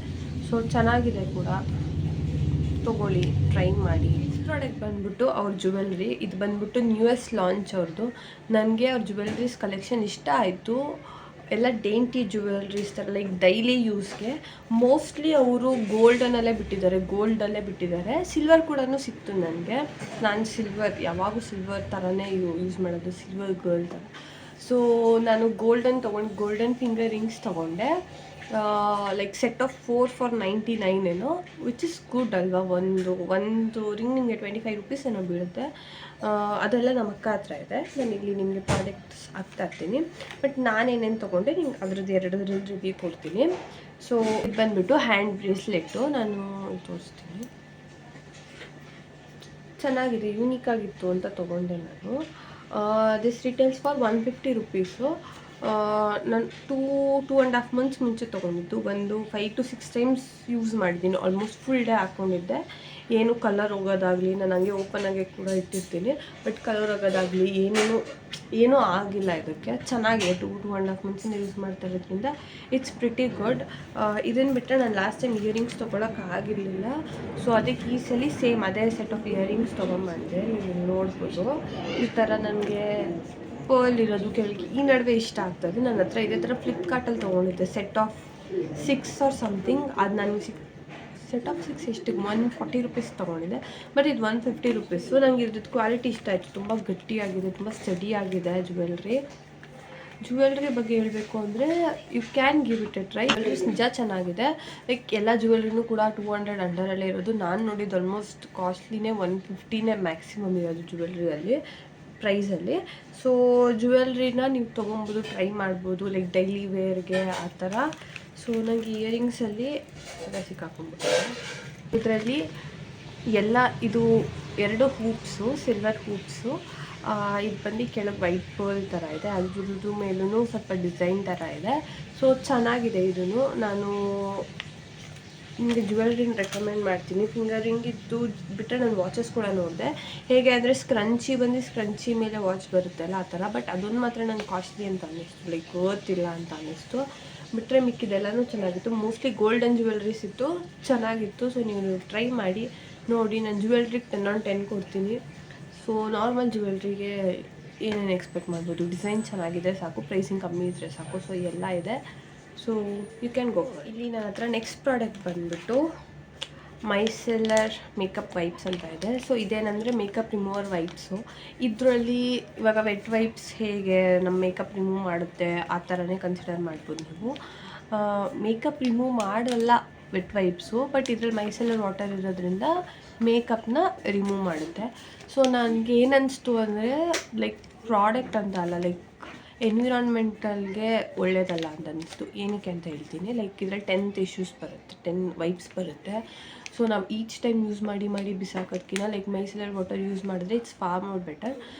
ಸೊ ಚೆನ್ನಾಗಿದೆ ಕೂಡ, ತೊಗೊಳ್ಳಿ, ಟ್ರೈ ಮಾಡಿ. ಪ್ರಾಡಕ್ಟ್ ಬಂದ್ಬಿಟ್ಟು ಅವ್ರ ಜುವೆಲ್ರಿ. ಇದು ಬಂದ್ಬಿಟ್ಟು ನ್ಯೂಯೆಸ್ಟ್ ಲಾಂಚ್ ಅವ್ರದ್ದು. ನನಗೆ ಅವ್ರ ಜುವೆಲ್ರೀಸ್ ಕಲೆಕ್ಷನ್ ಇಷ್ಟ ಆಯಿತು. ಎಲ್ಲ ಡೇಂಟಿ ಜ್ಯುವೆಲ್ರೀಸ್ ಥರ ಲೈಕ್ ಡೈಲಿ ಯೂಸ್ಗೆ ಮೋಸ್ಟ್ಲಿ ಅವರು ಗೋಲ್ಡಲ್ಲೇ ಬಿಟ್ಟಿದ್ದಾರೆ. ಸಿಲ್ವರ್ ಕೂಡ ಸಿಕ್ತು ನನಗೆ. ನಾನು ಸಿಲ್ವರ್ ಯಾವಾಗೂ ಸಿಲ್ವರ್ ಥರನೇ ಯೂಸ್ ಮಾಡೋದು, ಸಿಲ್ವರ್ ಗರ್ಲ್ ಥರ. ಸೊ ನಾನು ಗೋಲ್ಡನ್ ಫಿಂಗರ್ ರಿಂಗ್ಸ್ ತೊಗೊಂಡೆ. ಲೈಕ್ ಸೆಟ್ ಆಫ್ 4 for 99 ಏನೋ, ವಿಚ್ ಇಸ್ ಗುಡ್ ಅಲ್ವಾ. ಒಂದು ರಿಂಗ್ ನಿಮಗೆ 25 ರೂಪೀಸ್ ಏನೋ ಬೀಳುತ್ತೆ. ಅದೆಲ್ಲ ನಮ್ಮ ಅಕ್ಕ ಹತ್ರ ಇದೆ. ನಾನು ಇಲ್ಲಿ ನಿಮಗೆ ಪ್ರಾಡಕ್ಟ್ಸ್ ಹಾಕ್ತಾ ಇರ್ತೀನಿ. ಬಟ್ ನಾನೇನೇನು ತೊಗೊಂಡೆ ನಿಮ್ಗೆ ಅದ್ರದ್ದು ಎರಡರಲ್ಲಿ ರಿವ್ಯೂ ಕೊಡ್ತೀನಿ. ಸೊ ಇದು ಬಂದುಬಿಟ್ಟು ಹ್ಯಾಂಡ್ ಬ್ರೇಸ್ಲೆಟ್ಟು. ನಾನು ತೋರಿಸ್ತೀನಿ. ಚೆನ್ನಾಗಿದೆ, ಯೂನಿಕ್ ಆಗಿತ್ತು ಅಂತ ತೊಗೊಂಡೆ ನಾನು. This retails for 150 rupees. ನಾನು 2.5 months ಮುಂಚೆ ತೊಗೊಂಡಿದ್ದು. ಒಂದು 5 to 6 times ಯೂಸ್ ಮಾಡಿದ್ದೀನಿ. ಆಲ್ಮೋಸ್ಟ್ ಫುಲ್ ಡೇ ಹಾಕ್ಕೊಂಡಿದ್ದೆ. ಏನು ಕಲರ್ ಹೋಗೋದಾಗಲಿ, ನಾನು ಹಂಗೆ ಓಪನ್ ಆಗಿ ಕೂಡ ಇಟ್ಟಿರ್ತೀನಿ. ಬಟ್ ಕಲರ್ ಹೋಗೋದಾಗಲಿ ಏನೂ ಆಗಿಲ್ಲ ಇದಕ್ಕೆ. ಚೆನ್ನಾಗಿದೆ. 2.5 months ಯೂಸ್ ಮಾಡ್ತಾ ಇರೋದ್ರಿಂದ ಇಟ್ಸ್ ಪ್ರಿಟಿ ಗುಡ್. ಇದನ್ನು ಬಿಟ್ಟರೆ ನಾನು ಲಾಸ್ಟ್ ಟೈಮ್ ಇಯರಿಂಗ್ಸ್ ತೊಗೊಳಕ್ಕಾಗಿರಲಿಲ್ಲ. ಸೊ ಅದಕ್ಕೆ ಈ ಸಲ ಸೇಮ್ ಅದೇ ಸೆಟ್ ಆಫ್ ಇಯರಿಂಗ್ಸ್ ತೊಗೊಂಬಂದೆ. ನೀವು ನೋಡ್ಬೋದು ಈ ಥರ ನನಗೆ ಪರ್ಲ್ ಇರೋದು ಕೆಳಗೆ ಈ ನಡುವೆ ಇಷ್ಟ ಆಗ್ತದೆ. ನನ್ನ ಹತ್ರ ಇದೇ ಥರ ಫ್ಲಿಪ್ಕಾರ್ಟಲ್ಲಿ ತೊಗೊಂಡಿದ್ದೆ. Set of 6 or something. ಅದು ನನಗೆ ಸೆಟ್ ಆಫ್ 6 ಎಷ್ಟಿಗೆ 140 ರೂಪೀಸ್ ತೊಗೊಂಡಿದ್ದೆ. ಬಟ್ ಇದು 150 ರೂಪೀಸು. ನನಗೆ ಇದ್ರದ್ದು ಕ್ವಾಲಿಟಿ ಇಷ್ಟ ಆಯಿತು. ತುಂಬ ಗಟ್ಟಿಯಾಗಿದೆ, ತುಂಬ ಸ್ಟಡಿ ಆಗಿದೆ ಜ್ಯುವೆಲ್ರಿ ಬಗ್ಗೆ ಹೇಳಬೇಕು ಅಂದರೆ you can give it a try. Jewelleries ನಿಜ ಚೆನ್ನಾಗಿದೆ. ಲೈಕ್ ಎಲ್ಲ ಜ್ಯುವೆಲ್ರಿನೂ ಕೂಡ 200 ಅಂಡರಲ್ಲೇ ಇರೋದು. ನಾನು ನೋಡಿದ್ದು ಆಲ್ಮೋಸ್ಟ್ ಕಾಸ್ಟ್ಲಿನೇ 150ನೇ ಮ್ಯಾಕ್ಸಿಮಮ್ ಇರೋದು ಜ್ಯುವೆಲ್ರಿಯಲ್ಲಿ ಪ್ರೈಸಲ್ಲಿ. ಸೊ ಜ್ಯುವೆಲ್ರಿನ ನೀವು ತೊಗೊಬೋದು, ಟ್ರೈ ಮಾಡ್ಬೋದು ಲೈಕ್ ಡೈಲಿ ವೇರ್ಗೆ ಆ ಥರ. ಸೊ ನನಗೆ ಇಯರಿಂಗ್ಸಲ್ಲಿ ಸಿಕ್ಕಾಕೊಂಡ್ಬಿಟ್ಟಿದೆ. ಇದರಲ್ಲಿ ಎಲ್ಲ ಇದು 2 ಹೂಪ್ಸು, ಸಿಲ್ವರ್ ಹೂಪ್ಸು. ಇದು ಬಂದು ಕೆಳಗೆ ವೈಟ್ ಪರ್ಲ್ ಥರ ಇದೆ. ಅದ್ರದ್ದು ಮೇಲೂ ಸ್ವಲ್ಪ ಡಿಸೈನ್ ಥರ ಇದೆ. ಸೊ ಚೆನ್ನಾಗಿದೆ. ಇದನ್ನು ನಾನು ನಿಮಗೆ ಜ್ಯುವೆಲ್ರಿಂಗ್ ರೆಕಮೆಂಡ್ ಮಾಡ್ತೀನಿ. ಫಿಂಗರ್ ರಿಂಗ್ ಇದ್ದು ಬಿಟ್ಟರೆ ನಾನು ವಾಚಸ್ ಕೂಡ ನೋಡಿದೆ. ಹೇಗೆ ಅಂದರೆ ಸ್ಕ್ರಂಚಿ ಮೇಲೆ ವಾಚ್ ಬರುತ್ತಲ್ಲ ಆ ಥರ. ಬಟ್ ಅದೊಂದು ಮಾತ್ರ ನಂಗೆ ಕಾಸ್ಟ್ಲಿ ಅಂತ ಅನ್ನಿಸ್ತು, ಲೈಕ್ ಗೊತ್ತಿಲ್ಲ ಅಂತ ಅನ್ನಿಸ್ತು. ಬಿಟ್ಟರೆ ಮಿಕ್ಕಿದೆಲ್ಲನೂ ಚೆನ್ನಾಗಿತ್ತು. ಮೋಸ್ಟ್ಲಿ ಗೋಲ್ಡನ್ ಜ್ಯುವೆಲ್ರೀಸ್ ಇತ್ತು, ಚೆನ್ನಾಗಿತ್ತು. ಸೊ ನೀವು ಟ್ರೈ ಮಾಡಿ ನೋಡಿ. ನಾನು ಜ್ಯುವೆಲ್ರಿಗೆ 10 on 10 ಕೊಡ್ತೀನಿ. ಸೊ ನಾರ್ಮಲ್ ಜ್ಯುವೆಲ್ರಿಗೆ ಏನೇನು ಎಕ್ಸ್ಪೆಕ್ಟ್ ಮಾಡ್ಬೋದು. ಡಿಸೈನ್ ಚೆನ್ನಾಗಿದೆ ಸಾಕು, ಪ್ರೈಸಿಂಗ್ ಕಮ್ಮಿ ಇದ್ದರೆ ಸಾಕು. ಸೊ ಎಲ್ಲ ಇದೆ. So you can go for. ಇಲ್ಲಿ ನನ್ನ ಹತ್ರ ನೆಕ್ಸ್ಟ್ ಪ್ರಾಡಕ್ಟ್ ಬಂದುಬಿಟ್ಟು ಮೈಸೆಲ್ಲರ್ ಮೇಕಪ್ ವೈಪ್ಸ್ ಅಂತ ಇದೆ. ಸೊ ಇದೇನಂದರೆ ಮೇಕಪ್ ರಿಮೂವರ್ ವೈಪ್ಸು. ಇದರಲ್ಲಿ ಇವಾಗ ವೆಟ್ ವೈಪ್ಸ್ ಹೇಗೆ ನಮ್ಮ ಮೇಕಪ್ ರಿಮೂವ್ ಮಾಡುತ್ತೆ ಆ ಥರನೇ ಕನ್ಸಿಡರ್ ಮಾಡ್ಬೋದು ನೀವು. ಮೇಕಪ್ ರಿಮೂವ್ ಮಾಡಲ್ಲ ವೆಟ್ ವೈಪ್ಸು, ಬಟ್ ಇದರಲ್ಲಿ ಮೈಸೆಲ್ಲರ್ ವಾಟರ್ ಇರೋದ್ರಿಂದ ಮೇಕಪ್ನ ರಿಮೂವ್ ಮಾಡುತ್ತೆ. ಸೊ ನನಗೆ ಏನನ್ನಿಸ್ತು ಅಂದರೆ ಲೈಕ್ ಪ್ರಾಡಕ್ಟ್ ಅಂತ ಅಲ್ಲ, ಲೈಕ್ ಎನ್ವಿರಾನ್ಮೆಂಟಲ್ಗೆ ಒಳ್ಳೆಯದಲ್ಲ ಅಂತ ಅನ್ನಿಸ್ತು. ಏನಕ್ಕೆ ಅಂತ ಹೇಳ್ತೀನಿ. ಲೈಕ್ ಇದರಲ್ಲಿ 10 ಟಿಶ್ಯೂಸ್ ಬರುತ್ತೆ, 10 ವೈಪ್ಸ್ ಬರುತ್ತೆ. ಸೊ ನಾವು ಈಚ್ ಟೈಮ್ ಯೂಸ್ ಮಾಡಿ ಬಿಸಾಕೋದಕ್ಕಿಂತ ಲೈಕ್ ಮೈಸೆಲ್ಲರ್ ವಾಟರ್ ಯೂಸ್ ಮಾಡಿದ್ರೆ it's for more better.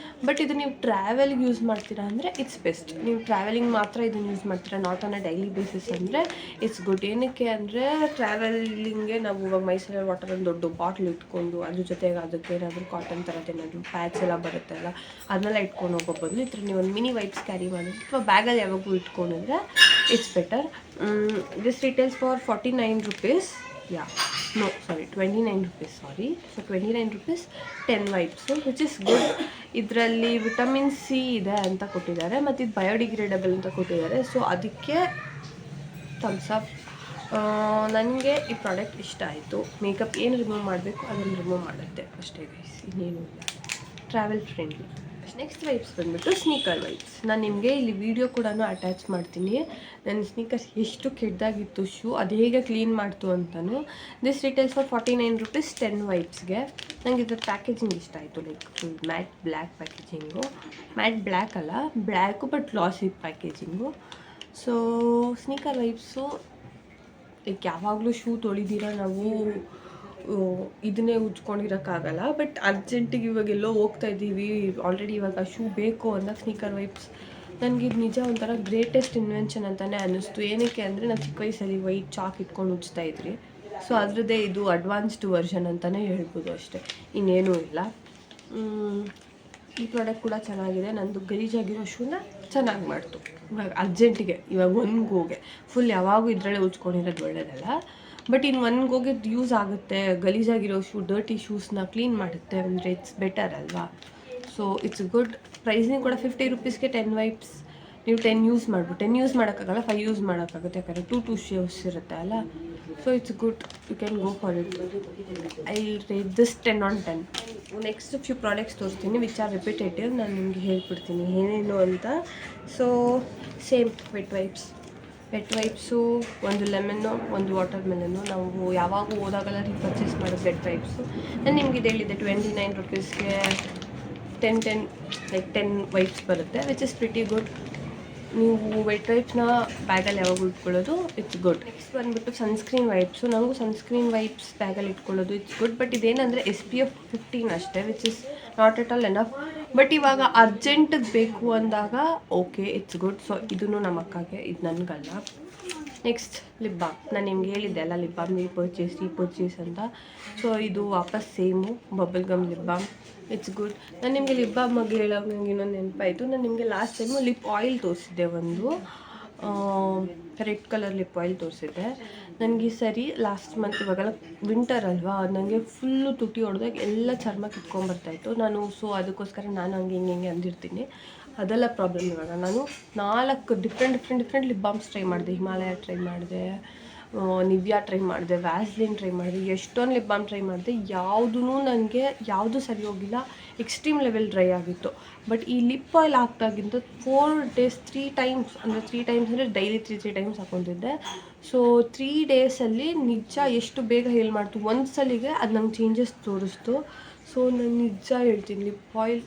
But ಇದು ನೀವು ಟ್ರಾವೆಲ್ಗೆ ಯೂಸ್ ಮಾಡ್ತೀರಾ ಅಂದರೆ ಇಟ್ಸ್ ಬೆಸ್ಟ್. ನೀವು ಟ್ರಾವೆಲಿಂಗ್ ಮಾತ್ರ ಇದನ್ನು ಯೂಸ್ ಮಾಡ್ತೀರಾ, not on a daily basis ಅಂದರೆ ಇಟ್ಸ್ ಗುಡ್. ಏನಕ್ಕೆ ಅಂದರೆ ಟ್ರಾವೆಲಿಂಗ್ಗೆ ನಾವು ಇವಾಗ ಮೈಸೆಲ್ಲರ್ ವಾಟರ್ ಒಂದು ದೊಡ್ಡ ಬಾಟ್ಲ್ ಇಟ್ಕೊಂಡು ಅದ್ರ ಜೊತೆಗೆ ಅದಕ್ಕೆ ಏನಾದರೂ ಕಾಟನ್ ಥರದ್ದು ಏನಾದರೂ ಪ್ಯಾಚ್ ಎಲ್ಲ ಬರುತ್ತಲ್ಲ ಅದನ್ನೆಲ್ಲ ಇಟ್ಕೊಂಡು ಹೋಗೋ ಬದಲು ಈ ಥರ ನೀವು ಒಂದು ಮಿನಿ ವೈಪ್ಸ್ ಕ್ಯಾರಿ ಮಾಡಿದ್ರೆ ಅಥವಾ ಬ್ಯಾಗಲ್ಲಿ ಯಾವಾಗೂ ಇಟ್ಕೊಂಡಿದ್ರೆ it's better. This retails for 49 rupees. 29 rupees. So 29 rupees 10 wipes, which is good. ಇದರಲ್ಲಿ ವಿಟಮಿನ್ ಸಿ ಇದೆ ಅಂತ ಕೊಟ್ಟಿದ್ದಾರೆ, ಮತ್ತು ಇದು ಬಯೋಡಿಗ್ರೇಡಬಲ್ ಅಂತ ಕೊಟ್ಟಿದ್ದಾರೆ. ಸೊ ಅದಕ್ಕೆ ಥಮ್ಸ್ ಅಪ್. ನನಗೆ ಈ ಪ್ರಾಡಕ್ಟ್ ಇಷ್ಟ ಆಯಿತು. ಮೇಕಪ್ ಏನು ರಿಮೂವ್ ಮಾಡಬೇಕು ಅದನ್ನು ರಿಮೂವ್ ಮಾಡುತ್ತೆ ಅಷ್ಟೇ ಗೈಸ್, ಇನ್ನೇನು ಇಲ್ಲ. Travel friendly. ನೆಕ್ಸ್ಟ್ ವೈಪ್ಸ್ ಬಂದುಬಿಟ್ಟು ಸ್ನೀಕರ್ ವೈಪ್ಸ್. ನಾನು ನಿಮಗೆ ಇಲ್ಲಿ ವಿಡಿಯೋ ಕೂಡ ಅಟ್ಯಾಚ್ ಮಾಡ್ತೀನಿ. ನನ್ನ ಸ್ನೀಕರ್ಸ್ ಎಷ್ಟು ಕೆಟ್ಟದಾಗಿತ್ತು ಶೂ, ಅದು ಹೇಗೆ ಕ್ಲೀನ್ ಮಾಡ್ತು ಅಂತಲೂ. ದಿಸ್ ರಿಟೇಲ್ಸ್ ಫಾರ್ 49 ರೂಪೀಸ್ 10 ವೈಪ್ಸ್ಗೆ. ನನಗೆ ಇದ್ರ ಪ್ಯಾಕೇಜಿಂಗ್ ಇಷ್ಟ ಆಯಿತು. Like full matte black packaging. Matte black ಅಲ್ಲ, black but glossy packaging. So sneaker wipes like ಯಾವಾಗಲೂ ಶೂ ತೊಳಿದಿರ ನಾವು ಇದನ್ನೇ ಉಜ್ಕೊಂಡಿರೋಕ್ಕಾಗಲ್ಲ. ಬಟ್ ಅರ್ಜೆಂಟಿಗೆ ಇವಾಗ ಎಲ್ಲೋ ಹೋಗ್ತಾ ಇದ್ದೀವಿ, ಆಲ್ರೆಡಿ ಇವಾಗ ಶೂ ಬೇಕು ಅಂದಾಗ ಸ್ನೀಕರ್ ವೈಪ್ಸ್ ನನಗೆ ಇದು ನಿಜ ಒಂಥರ ಗ್ರೇಟೆಸ್ಟ್ ಇನ್ವೆನ್ಷನ್ ಅಂತಲೇ ಅನ್ನಿಸ್ತು. ಏನಕ್ಕೆ ಅಂದರೆ ನಾವು ಚಿಕ್ಕ ವಯಸ್ಸಲ್ಲಿ ವೈಟ್ ಚಾಕ್ ಇಟ್ಕೊಂಡು ಉಜ್ತಾ ಇದ್ರಿ. ಸೊ ಅದರದ್ದೇ ಇದು ಅಡ್ವಾನ್ಸ್ಡ್ ವರ್ಷನ್ ಅಂತಲೇ ಹೇಳ್ಬೋದು ಅಷ್ಟೇ, ಇನ್ನೇನೂ ಇಲ್ಲ. ಈ ಪ್ರಾಡಕ್ಟ್ ಕೂಡ ಚೆನ್ನಾಗಿದೆ. ನಂದು ಗಲೀಜಾಗಿರೋ ಶೂನ ಚೆನ್ನಾಗಿ ಮಾಡ್ತು ಇವಾಗ ಅರ್ಜೆಂಟಿಗೆ. ಇವಾಗ ಒಂದು ಗೋಗೆ ಫುಲ್ ಯಾವಾಗೂ ಇದರಲ್ಲೇ ಉಜ್ಕೊಂಡಿರೋದು ಒಳ್ಳೆಯದಲ್ಲ. ಬಟ್ ಇನ್ನು ಒಂದು ಗೋಗೆ ಯೂಸ್ ಆಗುತ್ತೆ. ಗಲೀಜಾಗಿರೋ ಶೂ, ಡರ್ಟಿ ಶೂಸ್ನ ಕ್ಲೀನ್ ಮಾಡುತ್ತೆ ಅಂದರೆ ಇಟ್ಸ್ ಬೆಟರ್ ಅಲ್ವಾ. So it's good. ಪ್ರೈಸಿಂಗ್ ಕೂಡ 50 ರೂಪೀಸ್ಗೆ 10 ವೈಪ್ಸ್ ನೀವು 10 ಯೂಸ್ ಮಾಡ್ಬೋದು. 10 ಯೂಸ್ ಮಾಡೋಕ್ಕಾಗಲ್ಲ, 5 ಯೂಸ್ ಮಾಡೋಕ್ಕಾಗುತ್ತೆ, ಯಾಕಂದರೆ 2 ಶೇವ್ಸ್ ಇರುತ್ತೆ ಅಲ್ಲ. So it's good, you can go for it. I rate this 10 on 10. Next few products ತೋರಿಸ್ತೀನಿ ವಿಚ್ ಆರ್ ರಿಪಿಟೇಟಿವ್. ನಾನು ನಿಮಗೆ ಹೇಳ್ಬಿಡ್ತೀನಿ ಏನೇನು ಅಂತ. ಸೊ ಸೇಮ್ ವೆಟ್ ವೈಪ್ಸು, ಒಂದು ಲೆಮನ್ನು, ಒಂದು ವಾಟರ್ ಮೆಲನ್ನು. ನಾವು ಯಾವಾಗ ಹೋದಾಗೆಲ್ಲ ರೀಪರ್ಚೇಸ್ ಮಾಡೋದು ವೆಟ್ ವೈಪ್ಸು. ನಾನು ನಿಮ್ಗೆ ಇದು ಹೇಳಿದ್ದೆ 29 rupeesಗೆ 10 ವೈಪ್ಸ್ ಬರುತ್ತೆ, ವಿಚ್ ಇಸ್ ಪ್ರಿಟಿ ಗುಡ್. ನೀವು ವೆಟ್ ವೈಪ್ಸ್ನ ಬ್ಯಾಗಲ್ಲಿ ಯಾವಾಗ ಇಟ್ಕೊಳ್ಳೋದು ಇಟ್ಸ್ ಗುಡ್. ನೆಕ್ಸ್ಟ್ ಬಂದುಬಿಟ್ಟು ಸನ್ಸ್ಕ್ರೀನ್ ವೈಪ್ಸು. ನನಗೂ ಸನ್ಸ್ಕ್ರೀನ್ ವೈಪ್ಸ್ ಬ್ಯಾಗಲ್ಲಿ ಇಟ್ಕೊಳ್ಳೋದು ಇಟ್ಸ್ ಗುಡ್. ಬಟ್ ಇದೇನಂದರೆ SPF 15 ಅಷ್ಟೇ, which is not at all enough. But ಇವಾಗ ಅರ್ಜೆಂಟಿಗೆ ಬೇಕು ಅಂದಾಗ ಓಕೆ ಇಟ್ಸ್ ಗುಡ್. ಸೊ ಇದೂ ನಮ್ಮ ಅಕ್ಕಗೆ, ಇದು ನನಗಲ್ಲ. Next lip balm. ನಾನು ನಿಮ್ಗೆ ಹೇಳಿದ್ದೆ ಅಲ್ಲ ಲಿಪ್ ಬಾಮ್ ರೀಪರ್ಚೇಸ್ ಅಂತ. ಸೊ ಇದು ವಾಪಸ್ same bubble gum lip balm, it's good. ನಾನು ನಿಮಗೆ ಲಿಪ್ ಬಾಮ್ ಬಗ್ಗೆ ಹೇಳೋದು ನನಗೆ ಇನ್ನೊಂದು ನೆನಪಾಯಿತು. ನಾನು ನಿಮಗೆ ಲಾಸ್ಟ್ ಟೈಮು ಲಿಪ್ ಆಯಿಲ್ ತೋರಿಸಿದ್ದೆ, ಒಂದು ರೆಡ್ ಕಲರ್ ಲಿಪ್ ಆಯಿಲ್ ತೋರಿಸಿದ್ದೆ. ನನಗೆ ಸರಿ ಲಾಸ್ಟ್ ಮಂತ್, ಇವಾಗೆಲ್ಲ ವಿಂಟರ್ ಅಲ್ವಾ, ನನಗೆ ಫುಲ್ಲು ತುಟಿ ಹೊಡೆದಾಗ ಎಲ್ಲ ಚರ್ಮ ಕಿತ್ಕೊಂಡ್ಬರ್ತಾಯಿತ್ತು ನಾನು. ಸೊ ಅದಕ್ಕೋಸ್ಕರ ನಾನು ಹಂಗೆ ಹಿಂಗೆ ಅಂದಿರ್ತೀನಿ, ಅದೆಲ್ಲ ಪ್ರಾಬ್ಲಮ್. ಇವಾಗ ನಾನು 4 ಡಿಫ್ರೆಂಟ್ ಲಿಪ್ ಬಾಮ್ಸ್ ಟ್ರೈ ಮಾಡಿದೆ. ಹಿಮಾಲಯ ಟ್ರೈ ಮಾಡಿದೆ, ನಿವ್ಯಾ ಟ್ರೈ ಮಾಡಿದೆ, ವ್ಯಾಸ್ಲಿನ್ ಟ್ರೈ ಮಾಡಿದೆ, ಎಷ್ಟೊಂದು ಲಿಪ್ ಬಾಮ್ ಟ್ರೈ ಮಾಡಿದೆ. ಯಾವುದೂ ನನಗೆ ಯಾವುದು ಸರಿ ಹೋಗಿಲ್ಲ, ಎಕ್ಸ್ಟ್ರೀಮ್ ಲೆವೆಲ್ ಡ್ರೈ ಆಗಿತ್ತು. ಬಟ್ ಈ ಲಿಪ್ ಆಯಿಲ್ ಹಾಕ್ದಾಗಿಂದ 4 days 3 times ಅಂದರೆ ಡೈಲಿ 3 times ಹಾಕ್ಕೊತಿದ್ದೆ. ಸೊ 3 daysಲ್ಲಿ ನಿಜ ಎಷ್ಟು ಬೇಗ ಹೇಲ್ ಮಾಡ್ತು, ಒಂದು ಸಲಿಗೆ ಅದು ನಂಗೆ ಚೇಂಜಸ್ ತೋರಿಸ್ತು. ಸೊ ನಾನು ನಿಜ ಹೇಳ್ತೀನಿ, ಲಿಪ್ ಆಯಿಲ್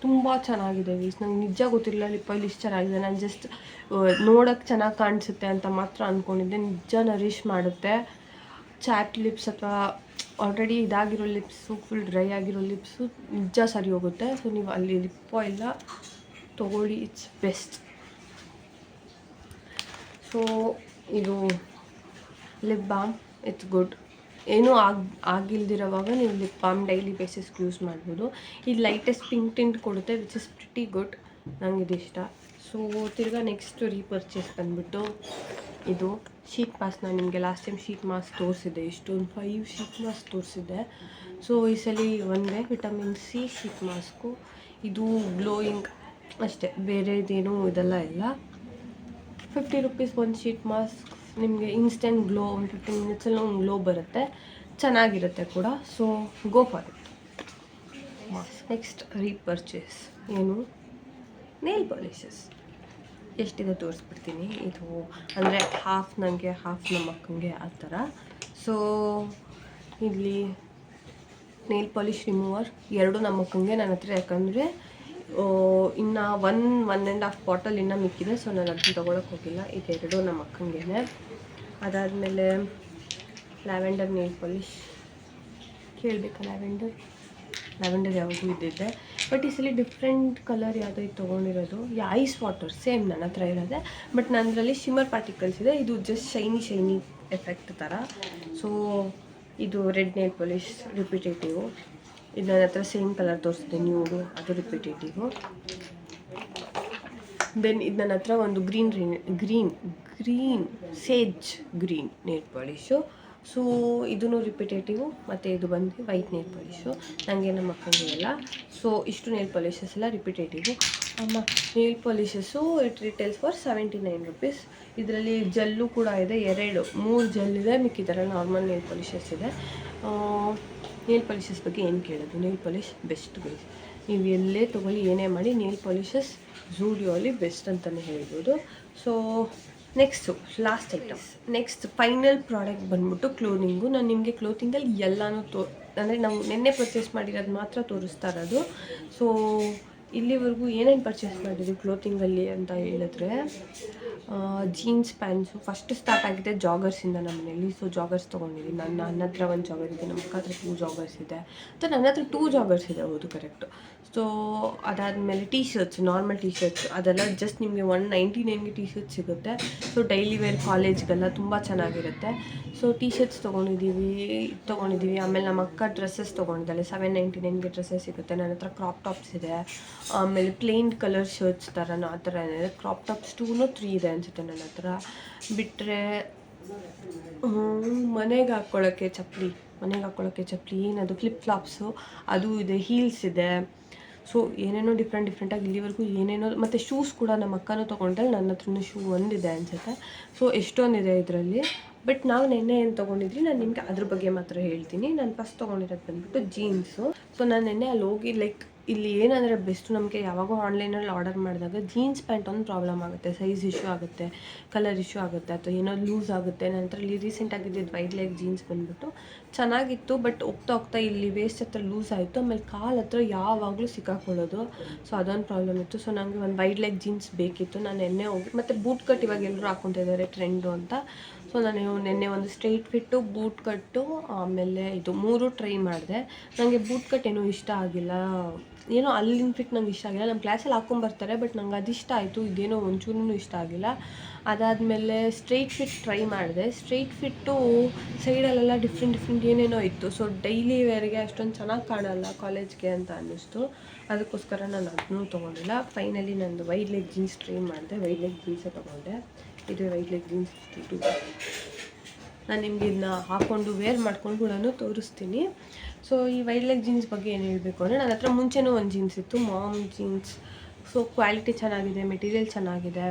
ತುಂಬ ಚೆನ್ನಾಗಿದೆ ಗೈಸ್. ನಂಗೆ ನಿಜ ಗೊತ್ತಿರಲಿಲ್ಲ ಲಿಪ್ ಆಯಿಲ್ ಇಷ್ಟು ಚೆನ್ನಾಗಿದೆ. ನಾನು ಜಸ್ಟ್ ನೋಡೋಕ್ಕೆ ಚೆನ್ನಾಗಿ ಕಾಣಿಸುತ್ತೆ ಅಂತ ಮಾತ್ರ ಅಂದ್ಕೊಂಡಿದ್ದೆ. ನಿಜ ನರಿಷ್ ಮಾಡುತ್ತೆ. ಚಾಟ್ ಲಿಪ್ಸ್ ಅಥವಾ ಆಲ್ರೆಡಿ ಇದಾಗಿರೋ ಲಿಪ್ಸು, ಫುಲ್ ಡ್ರೈ ಆಗಿರೋ ಲಿಪ್ಸು ನಿಜ ಸರಿ ಹೋಗುತ್ತೆ. ಸೊ ನೀವು ಅಲ್ಲಿ ಲಿಪ್ ಆಯಿಲ್ನ ತೊಗೊಳ್ಳಿ, ಇಟ್ಸ್ ಬೆಸ್ಟ್. ಸೊ ಇದು ಲಿಪ್ ಬಾಮ್ ಇಟ್ಸ್ ಗುಡ್. ಏನೂ ಆಗಿಲ್ದಿರೋವಾಗ ನೀವು ಲಿಪ್ ಬಾಮ್ ಡೈಲಿ ಬೇಸಿಸ್ಗೆ ಯೂಸ್ ಮಾಡ್ಬೋದು. ಇದು ಲೈಟೆಸ್ಟ್ ಪಿಂಕ್ ಟಿಂಟ್ ಕೊಡುತ್ತೆ, ವಿಚ್ ಇಸ್ ಪ್ರಿಟಿ ಗುಡ್. ನಂಗೆ ಇದು ಇಷ್ಟ. ಸೊ ತಿರ್ಗಾ ನೆಕ್ಸ್ಟು ರೀಪರ್ಚೇಸ್ ಬಂದುಬಿಟ್ಟು ಇದು ಶೀಟ್ ಮಾಸ್ಕ್. ನಾನು ನಿಮಗೆ ಲಾಸ್ಟ್ ಟೈಮ್ ಶೀಟ್ ಮಾಸ್ಕ್ ತೋರಿಸಿದ್ದೆ, ಇಷ್ಟೊಂದು 5 ಶೀಟ್ ಮಾಸ್ಕ್ ತೋರಿಸಿದ್ದೆ. ಸೊ ಈ ಸಲ ಒಂದೇ ವಿಟಮಿನ್ C ಶೀಟ್ ಮಾಸ್ಕು. ಇದು ಗ್ಲೋಯಿಂಗ್ ಅಷ್ಟೇ, ಬೇರೆದೇನು ಇದೆಲ್ಲ ಇಲ್ಲ. 50 rupees ಒಂದು ಶೀಟ್ ಮಾಸ್ಕ್. ನಿಮಗೆ ಇನ್ಸ್ಟೆಂಟ್ ಗ್ಲೋ, ಒಂದು 15 minutesಲ್ಲಿ ಒಂದು ಗ್ಲೋ ಬರುತ್ತೆ, ಚೆನ್ನಾಗಿರುತ್ತೆ ಕೂಡ. So go for it mask. Next repurchase ಏನು, ನೇಲ್ ಪಾಲಿಷಸ್. ಎಷ್ಟಿದೆ ತೋರಿಸ್ಬಿಡ್ತೀನಿ. ಇದು ಅಂದರೆ ಹಾಫ್ ನನಗೆ, ಹಾಫ್ ನಮ್ಮ ಅಕ್ಕಂಗೆ, ಆ ಥರ. ಸೊ ಇಲ್ಲಿ ನೇಲ್ ಪಾಲಿಷ್ ರಿಮೂವರ್ 2 ನಮ್ಮ ಅಕ್ಕಂಗೆ, ನನ್ನ ಹತ್ರ ಯಾಕಂದರೆ ಇನ್ನು 1.5 ಬಾಟಲ್ ಇನ್ನೂ ಮಿಕ್ಕಿದೆ. ಸೊ ನಾನು ಅದನ್ನು ತೊಗೊಳಕ್ಕೆ ಹೋಗಿಲ್ಲ. ಇದೆರಡು ನಮ್ಮ ಅಕ್ಕಂಗೆ. ಅದಾದಮೇಲೆ ಲ್ಯಾವೆಂಡರ್ ನೇಲ್ ಪಾಲಿಷ್. ಕೇಳಬೇಕಾ ಲ್ಯಾವೆಂಡರ್ ಯಾವಾಗೂ ಇದ್ದಿದ್ದೆ. ಬಟ್ ಈ ಸಲ ಡಿಫ್ರೆಂಟ್ ಕಲರ್ ಯಾವುದೋ ಇದು ತೊಗೊಂಡಿರೋದು. ಐಸ್ ವಾಟರ್ ಸೇಮ್ ನನ್ನ ಹತ್ರ ಇರೋದೆ, ಬಟ್ ನನ್ನದ್ರಲ್ಲಿ ಶಿಮ್ಮರ್ ಪಾರ್ಟಿಕಲ್ಸ್ ಇದೆ. ಇದು ಜಸ್ಟ್ ಶೈನಿ ಎಫೆಕ್ಟ್ ಥರ. ಸೊ ಇದು ರೆಡ್ ನೇಲ್ ಪಾಲಿಷ್ ರಿಪಿಟೇಟಿವು. ಇದು ನನ್ನ ಹತ್ರ ಸೇಮ್ ಕಲರ್ ತೋರಿಸಿದೆ ನ್ಯೂಡು, ಅದು ರಿಪಿಟೇಟಿವು. ದೆನ್ ಇದು ನನ್ನ ಹತ್ರ ಒಂದು green sage green nail polish. So ಇದೂ ರಿಪಿಟೇಟಿವು. ಮತ್ತು ಇದು ಬಂದು ವೈಟ್ ನೇಲ್ ಪಾಲಿಶು. ನನಗೆ ನಮ್ಮ ಅಕ್ಕಂಗೆ ಎಲ್ಲ. ಸೊ ಇಷ್ಟು ನೇಲ್ ಪಾಲಿಷಸ್ ಎಲ್ಲ repetitive. Nail polishes it retails for 79 rupees. ಇದರಲ್ಲಿ ಜೆಲ್ಲು ಕೂಡ ಇದೆ, 3 ಜೆಲ್ ಇದೆ, ಮಿಕ್ಕಿದೆಲ್ಲ ನಾರ್ಮಲ್ ನೇಲ್ ಪಾಲಿಷಸ್ ಇದೆ. ನೇಲ್ ಪಾಲಿಷಸ್ ಬಗ್ಗೆ ಏನು ಕೇಳೋದು, ನೇಲ್ ಪಾಲಿಷ್ ಬೆಸ್ಟ್ ಗೈಸ್. ನೀವು ಎಲ್ಲೇ ತೊಗೊಳ್ಳಿ, ಏನೇ ಮಾಡಿ, ನೇಲ್ ಪಾಲಿಷಸ್ ಝೂಡಿಯೋಲಿ ಬೆಸ್ಟ್ ಅಂತಲೇ ಹೇಳ್ಬೋದು. So next last item. Next final product ಬಂದ್ಬಿಟ್ಟು ಕ್ಲೋದಿಂಗು. ನಾನು ನಿಮಗೆ ಕ್ಲೋತಿಂಗಲ್ಲಿ ಎಲ್ಲನೂ ಅಂದರೆ ನಾವು ನಿನ್ನೆ ಪರ್ಚೇಸ್ ಮಾಡಿರೋದು ಮಾತ್ರ ತೋರಿಸ್ತಾ ಇರೋದು. ಸೊ ಇಲ್ಲಿವರೆಗೂ ಏನೇನು ಪರ್ಚೇಸ್ ಮಾಡಿದ್ವಿ ಕ್ಲೋತಿಂಗಲ್ಲಿ ಅಂತ ಹೇಳಿದ್ರೆ, ಜೀನ್ಸ್ ಪ್ಯಾಂಟ್ಸು ಫಸ್ಟ್ ಸ್ಟಾರ್ಟ್ ಆಗಿದೆ ಜಾಗರ್ಸಿಂದ ನಮ್ಮ ಮನೇಲಿ. ಸೊ ಜಾಗರ್ಸ್ ತೊಗೊಂಡಿದ್ದೀನಿ. ನನ್ನ ಹತ್ರ 1 ಜಾಗರ್ ಇದೆ, ನಮ್ಮ ಅಕ್ಕ ಹತ್ರ 2 ಜಾಗರ್ಸ್ ಇದೆ, ಮತ್ತು ನನ್ನ ಹತ್ರ 2 ಜಾಗರ್ಸ್ ಇದೆ, ಹೌದು ಕರೆಕ್ಟು. ಸೊ ಅದಾದಮೇಲೆ T shirts, normal T shirts, ಅದೆಲ್ಲ ಜಸ್ಟ್ ನಿಮಗೆ 199ಗೆ ಟೀ ಶರ್ಟ್ಸ್ ಸಿಗುತ್ತೆ. ಸೊ ಡೈಲಿ ವೇರ್ ಕಾಲೇಜ್ಗೆಲ್ಲ ತುಂಬ ಚೆನ್ನಾಗಿರುತ್ತೆ. ಸೊ ಟೀ ಶರ್ಟ್ಸ್ ತೊಗೊಂಡಿದ್ದೀವಿ. ಆಮೇಲೆ ನಮ್ಮ ಅಕ್ಕ ಡ್ರೆಸ್ಸಸ್ ತೊಗೊಂಡಿದ್ದಾಳೆ, 799ಗೆ ಡ್ರೆಸ್ಸಸ್ ಸಿಗುತ್ತೆ. ನನ್ನ ಹತ್ರ ಕ್ರಾಪ್ ಟಾಪ್ಸ್ ಇದೆ. ಆಮೇಲೆ ಪ್ಲೇನ್ ಕಲರ್ ಶರ್ಟ್ಸ್ ಥರನೂ ಆ ಥರ ಏನಿದೆ. ಕ್ರಾಪ್ ಟಾಪ್ಸ್ 2-3 ಇದೆ ಅನಿಸುತ್ತೆ ನನ್ನ ಹತ್ರ. ಬಿಟ್ಟರೆ ಮನೆಗೆ ಹಾಕ್ಕೊಳ್ಳೋಕ್ಕೆ ಚಪ್ಪಲಿ, ಏನದು ಫ್ಲಿಪ್ ಫ್ಲಾಪ್ಸು ಅದು ಇದೆ, ಹೀಲ್ಸ್ ಇದೆ. ಸೊ ಏನೇನೋ ಡಿಫ್ರೆಂಟಾಗಿ ಇಲ್ಲಿವರೆಗೂ ಏನೇನೋ, ಮತ್ತು ಶೂಸ್ ಕೂಡ ನಮ್ಮ ಅಕ್ಕನೂ ತೊಗೊಂಡ್ರೆ, ನನ್ನ ಹತ್ರನೂ ಶೂ ಒಂದಿದೆ ಅನಿಸುತ್ತೆ. ಸೊ ಎಷ್ಟೊಂದಿದೆ ಇದರಲ್ಲಿ. ಬಟ್ ನಾವು ನೆನ್ನೆ ಏನು ತೊಗೊಂಡಿದ್ರಿ, ನಾನು ನಿಮಗೆ ಅದ್ರ ಬಗ್ಗೆ ಮಾತ್ರ ಹೇಳ್ತೀನಿ. ನಾನು ಫಸ್ಟ್ ತೊಗೊಂಡಿರೋದು ಬಂದುಬಿಟ್ಟು ಜೀನ್ಸು. ಸೊ ನಾನು ನೆನ್ನೆ ಅಲ್ಲಿ ಹೋಗಿ ಲೈಕ್ ಇಲ್ಲಿ ಏನಂದರೆ ಬೆಸ್ಟು, ನಮಗೆ ಯಾವಾಗೋ ಆನ್ಲೈನಲ್ಲಿ ಆರ್ಡರ್ ಮಾಡಿದಾಗ ಜೀನ್ಸ್ ಪ್ಯಾಂಟ್ ಒಂದು ಪ್ರಾಬ್ಲಮ್ ಆಗುತ್ತೆ, ಸೈಜ್ ಇಶ್ಯೂ ಆಗುತ್ತೆ, ಕಲರ್ ಇಶ್ಯೂ ಆಗುತ್ತೆ, ಅಥವಾ ಏನೋ ಲೂಸ್ ಆಗುತ್ತೆ. ನಂತರ ಇಲ್ಲಿ ರೀಸೆಂಟಾಗಿದ್ದು ವೈಡ್ ಲೆಗ್ ಜೀನ್ಸ್ ಬಂದುಬಿಟ್ಟು ಚೆನ್ನಾಗಿತ್ತು, ಬಟ್ ಹೋಗ್ತಾ ಇಲ್ಲಿ ವೇಸ್ಟ್ ಹತ್ರ ಲೂಸ್ ಆಯಿತು, ಆಮೇಲೆ ಕಾಲು ಹತ್ರ ಯಾವಾಗಲೂ ಸಿಕ್ಕಾಕೊಳ್ಳೋದು. ಸೊ ಅದೊಂದು ಪ್ರಾಬ್ಲಮ್ ಇತ್ತು. ಸೊ ನನಗೆ ಒಂದು ವೈಡ್ ಲೆಗ್ ಜೀನ್ಸ್ ಬೇಕಿತ್ತು. ನಾನು ನೆನ್ನೆ ಹೋಗಿ, ಮತ್ತು ಬೂಟ್ ಕಟ್ ಇವಾಗ ಎಲ್ಲರೂ ಹಾಕ್ಕೊತಿದ್ದಾರೆ ಟ್ರೆಂಡು ಅಂತ. ಸೊ ನಾನು ನೆನ್ನೆ ಒಂದು ಸ್ಟ್ರೈಟ್ ಫಿಟ್ಟು, ಬೂಟ್ ಕಟ್ಟು, ಆಮೇಲೆ ಇದು 3 ಟ್ರೈ ಮಾಡಿದೆ. ನನಗೆ ಬೂಟ್ ಕಟ್ ಏನೂ ಇಷ್ಟ ಆಗಿಲ್ಲ, ಏನೋ ಅಲ್ಲಿನ ಫಿಟ್ ನಂಗೆ ಇಷ್ಟ ಆಗಿಲ್ಲ. ನಮ್ಮ ಕ್ಲಾಸಲ್ಲಿ ಹಾಕ್ಕೊಂಬರ್ತಾರೆ, ಬಟ್ ನಂಗೆ ಅದು ಇಷ್ಟ ಆಯಿತು, ಇದೇನೋ ಒಂಚೂರು ಇಷ್ಟ ಆಗಿಲ್ಲ. ಅದಾದಮೇಲೆ ಸ್ಟ್ರೈಟ್ ಫಿಟ್ ಟ್ರೈ ಮಾಡಿದೆ. ಸ್ಟ್ರೈಟ್ ಫಿಟ್ಟು ಸೈಡಲ್ಲೆಲ್ಲ ಡಿಫ್ರೆಂಟ್ ಏನೇನೋ ಇತ್ತು. ಸೊ ಡೈಲಿ ವೇರ್ಗೆ ಅಷ್ಟೊಂದು ಚೆನ್ನಾಗಿ ಕಾಣಲ್ಲ ಕಾಲೇಜ್ಗೆ ಅಂತ ಅನ್ನಿಸ್ತು. ಅದಕ್ಕೋಸ್ಕರ ನಾನು ಅದನ್ನೂ ತೊಗೊಂಡಿಲ್ಲ. ಫೈನಲಿ ನಂದು ವೈಡ್ ಲೆಗ್ ಜೀನ್ಸ್ ಟ್ರೈ ಮಾಡಿದೆ, ವೈಡ್ ಲೆಗ್ ಜೀನ್ಸೇ ತೊಗೊಂಡೆ. ಇದು ವೈಡ್ ಲೆಗ್ ಜೀನ್ಸ್ 52. ನಾನು ನಿಮ್ಗೆ ಇದನ್ನ ಹಾಕ್ಕೊಂಡು ವೇರ್ ಮಾಡ್ಕೊಂಡು ಕೂಡ ತೋರಿಸ್ತೀನಿ. ಸೊ ಈ ವೈಡ್ ಲೆಗ್ ಜೀನ್ಸ್ ಬಗ್ಗೆ ಏನು ಹೇಳಬೇಕು ಅಂದರೆ, ನನ್ನ ಹತ್ರ ಮುಂಚೆನೂ ಒಂದು ಜೀನ್ಸ್ ಇತ್ತು, ಮಾಮ್ ಜೀನ್ಸ್. ಸೊ ಕ್ವಾಲಿಟಿ ಚೆನ್ನಾಗಿದೆ, ಮೆಟೀರಿಯಲ್ ಚೆನ್ನಾಗಿದೆ.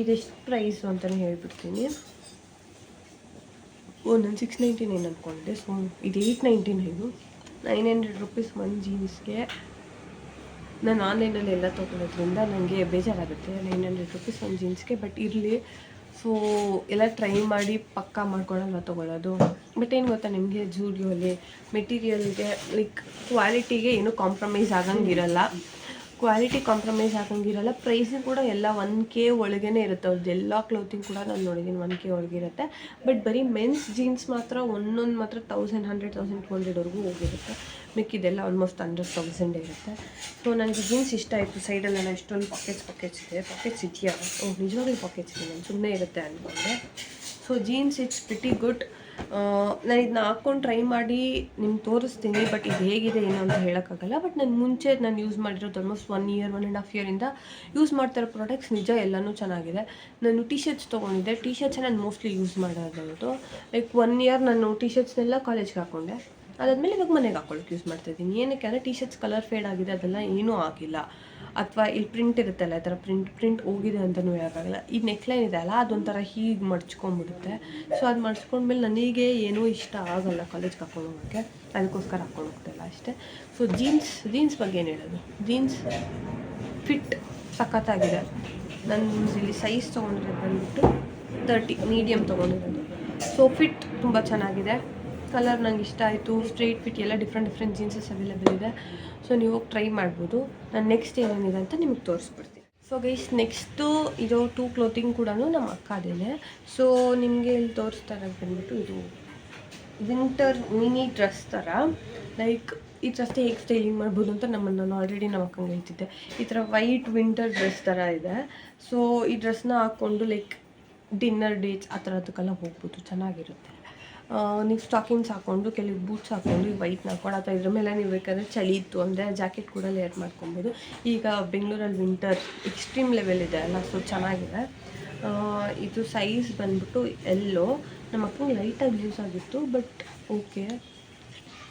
ಇದೆಷ್ಟು ಪ್ರೈಸು ಅಂತಲೇ ಹೇಳ್ಬಿಡ್ತೀನಿ. ನಾನು 699 ಅಂದ್ಕೊಂಡೆ. ಸೊ ಇದು 899, 900 ರುಪೀಸ್ ಒಂದು ಜೀನ್ಸ್ಗೆ. ನಾನು ಆನ್ಲೈನಲ್ಲಿ ಎಲ್ಲ ತೊಗೊಳೋದ್ರಿಂದ ನನಗೆ ಬೇಜಾರಾಗುತ್ತೆ, 900 ರುಪೀಸ್ ಒಂದು ಜೀನ್ಸ್ಗೆ. ಬಟ್ ಇರಲಿ, ಸೊ ಎಲ್ಲ ಟ್ರೈ ಮಾಡಿ ಪಕ್ಕಾ ಮಾಡ್ಕೊಳ್ಳಲ್ಲ ತೊಗೊಳ್ಳೋದು. ಬಟ್ ಏನು ಗೊತ್ತಾ ನಿಮಗೆ, ಜೂಡಿಯೋಲಿ ಮೆಟೀರಿಯಲ್ಗೆ ಲೈಕ್ ಕ್ವಾಲಿಟಿಗೆ ಏನೂ ಕಾಂಪ್ರಮೈಸ್ ಆಗಂಗಿರಲ್ಲ. ಪ್ರೈಸಿಂಗ್ ಕೂಡ ಎಲ್ಲ 1K ಒಳಗೇ ಇರುತ್ತೆ. ಅವ್ರದ್ದು ಎಲ್ಲ ಕ್ಲೋತಿಂಗ್ ಕೂಡ ನಾನು ನೋಡಿದ್ದೀನಿ 1K ಒಳಗಿರುತ್ತೆ. ಬಟ್ ಬರೀ ಮೆನ್ಸ್ ಜೀನ್ಸ್ ಮಾತ್ರ ಒಂದೊಂದು ಮಾತ್ರ 1000, 100, 1200ವರೆಗೂ ಹೋಗಿರುತ್ತೆ. ಮಿಕ್ಕಿದೆಲ್ಲ ಆಲ್ಮೋಸ್ಟ್ 100,000 ಇರುತ್ತೆ. ಸೊ ನನಗೆ ಜೀನ್ಸ್ ಇಷ್ಟ ಆಯಿತು. ಸೈಡಲ್ಲೆಲ್ಲ ಎಷ್ಟೊಂದು ಪಾಕೆಟ್ಸ್ ಇದೆ. ಪಾಕೆಟ್ಸ್ ಇದೆಯಾ? ನಿಜವಾಗ್ಲೂ ಪಾಕೆಟ್ಸ್ ಇದೆ, ನಾನು ಸುಮ್ಮನೆ ಇರುತ್ತೆ ಅಂದ್ಕೊಂಡೆ. So jeans it's pretty good. ನಾನು ಇದನ್ನ ಹಾಕ್ಕೊಂಡು ಟ್ರೈ ಮಾಡಿ ನಿಮ್ಗೆ ತೋರಿಸ್ತೀನಿ. ಬಟ್ ಇದು ಹೇಗಿದೆ ಏನು ಅಂತ ಹೇಳೋಕ್ಕಾಗಲ್ಲ. ಬಟ್ ನಾನು ಯೂಸ್ ಮಾಡಿರೋದು ಆಲ್ಮೋಸ್ಟ್ 1 ಇಯರ್, 1.5 ಇಯರಿಂದ ಯೂಸ್ ಮಾಡ್ತಿರೋ ಪ್ರಾಡಕ್ಟ್ಸ್ ನಿಜ ಎಲ್ಲನೂ ಚೆನ್ನಾಗಿದೆ. ನಾನು ಟಿ ಶರ್ಟ್ಸ್ ತೊಗೊಂಡಿದ್ದೆ. ಟಿ ಶರ್ಟ್ಸ್ ನಾನು ಮೋಸ್ಟ್ಲಿ ಯೂಸ್ ಮಾಡೋದು. ಲೈಕ್ 1 ಇಯರ್ ನಾನು ಟಿ ಶರ್ಟ್ಸ್ನೆಲ್ಲ ಕಾಲೇಜ್ಗೆ ಹಾಕ್ಕೊಂಡೆ. ಅದಾದಮೇಲೆ ಇವಾಗ ಮನೆಗೆ ಹಾಕ್ಕೊಳ್ಳೋಕೆ ಯೂಸ್ ಮಾಡ್ತಾಯಿದ್ದೀನಿ. ಏನಕ್ಕೆ ಅಂದರೆ ಟಿ ಶರ್ಟ್ಸ್ ಕಲರ್ ಫೇಡ್ ಆಗಿದೆ, ಅದೆಲ್ಲ ಏನೂ ಆಗಿಲ್ಲ. ಅಥವಾ ಇಲ್ಲಿ ಪ್ರಿಂಟ್ ಇರುತ್ತಲ್ಲ, ಈ ಥರ ಪ್ರಿಂಟ್ ಹೋಗಿದೆ ಅಂತಲೂ ಹೇಳೋಕ್ಕಾಗಲ್ಲ. ಈ ನೆಕ್ಲೈನ್ ಇದೆ ಅಲ್ಲ, ಅದೊಂಥರ ಹೀಗೆ ಮಡ್ಚ್ಕೊಂಡ್ಬಿಡುತ್ತೆ. ಸೊ ಅದು ಮಡ್ಚ್ಕೊಂಡ್ಮೇಲೆ ನನಗೆ ಏನೂ ಇಷ್ಟ ಆಗಲ್ಲ ಕಾಲೇಜ್ಗೆ ಹಾಕ್ಕೊಂಡು ಹೋಗೋಕ್ಕೆ. ಅದಕ್ಕೋಸ್ಕರ ಹಾಕ್ಕೊಂಡು ಹೋಗ್ತಾಯಿಲ್ಲ ಅಷ್ಟೇ. ಸೊ ಜೀನ್ಸ್ ಬಗ್ಗೆ ಏನು ಹೇಳೋದು, ಜೀನ್ಸ್ ಫಿಟ್ ಸಖತ್ತಾಗಿದೆ. ನಾನು ಇಲ್ಲಿ ಸೈಜ್ ತೊಗೊಂಡಿರೋದು ಬಂದುಬಿಟ್ಟು 30 ಮೀಡಿಯಮ್ ತೊಗೊಂಡಿರೋದು. ಸೊ ಫಿಟ್ ತುಂಬ ಚೆನ್ನಾಗಿದೆ, ಕಲರ್ ನಂಗೆ ಇಷ್ಟ ಆಯಿತು. ಸ್ಟ್ರೈಟ್ ಫಿಟ್ ಎಲ್ಲ ಡಿಫ್ರೆಂಟ್ ಜೀನ್ಸಸ್ ಅವೈಲೇಬಲ್ ಇದೆ. ಸೊ ನೀವು ಹೋಗಿ ಟ್ರೈ ಮಾಡ್ಬೋದು. ನಾನು ನೆಕ್ಸ್ಟ್ ಏನೇನಿದೆ ಅಂತ ನಿಮಗೆ ತೋರಿಸ್ಬಿಡ್ತೀನಿ. ಸೊ ಗೈಸ್, ನೆಕ್ಸ್ಟು ಇರೋ 2 ಕ್ಲೋತಿಂಗ್ ಕೂಡ ನಮ್ಮ ಅಕ್ಕದೇನೆ. ಸೊ ನಿಮಗೆ ಇಲ್ಲಿ ತೋರಿಸ್ತಾ ಇರೋದು ಬಂದುಬಿಟ್ಟು ಇದು ವಿಂಟರ್ ಮಿನಿ ಡ್ರೆಸ್ ಥರ. ಲೈಕ್ ಈ ಡ್ರೆಸ್ ಹೇಗೆ ಸ್ಟೈಲಿಂಗ್ ಮಾಡ್ಬೋದು ಅಂತ ನಾನು ಆಲ್ರೆಡಿ ನಮ್ಮ ಅಕ್ಕಂಗೆ ಹೇಳ್ತಿದ್ದೆ. ಈ ಥರ ವೈಟ್ ವಿಂಟರ್ ಡ್ರೆಸ್ ಥರ ಇದೆ. ಸೊ ಈ ಡ್ರೆಸ್ನ ಹಾಕ್ಕೊಂಡು ಲೈಕ್ ಡಿನ್ನರ್ ಡೇಟ್ಸ್ ಆ ಥರದಕ್ಕೆಲ್ಲ ಹೋಗ್ಬೋದು, ಚೆನ್ನಾಗಿರುತ್ತೆ. ನೀವು ಸ್ಟಾಕಿಂಗ್ಸ್ ಹಾಕ್ಕೊಂಡು, ಕೆಲವು ಬೂಟ್ಸ್ ಹಾಕ್ಕೊಂಡು, ವೈಟ್ನ ಹಾಕ್ಕೊಂಡು, ಅಥವಾ ಇದ್ರ ಮೇಲೆ ನೀವು ಬೇಕಾದ್ರೆ ಚಳಿ ಇತ್ತು ಅಂದರೆ ಜಾಕೆಟ್ ಕೂಡ ಲೇಯರ್ ಮಾಡ್ಕೊಬೋದು. ಈಗ ಬೆಂಗಳೂರಲ್ಲಿ ವಿಂಟರ್ ಎಕ್ಸ್ಟ್ರೀಮ್ ಲೆವೆಲ್ ಇದೆ ಅಲ್ಲ, ಸೊ ಚೆನ್ನಾಗಿದೆ. ಇದು ಸೈಜ್ ಬಂದ್ಬಿಟ್ಟು ಎಲ್ಲೋ. ನಮ್ಮ ಅಕ್ಕಂಗೆ ಲೈಟಾಗಿ ಯೂಸ್ ಆಗಿತ್ತು, ಬಟ್ ಓಕೆ.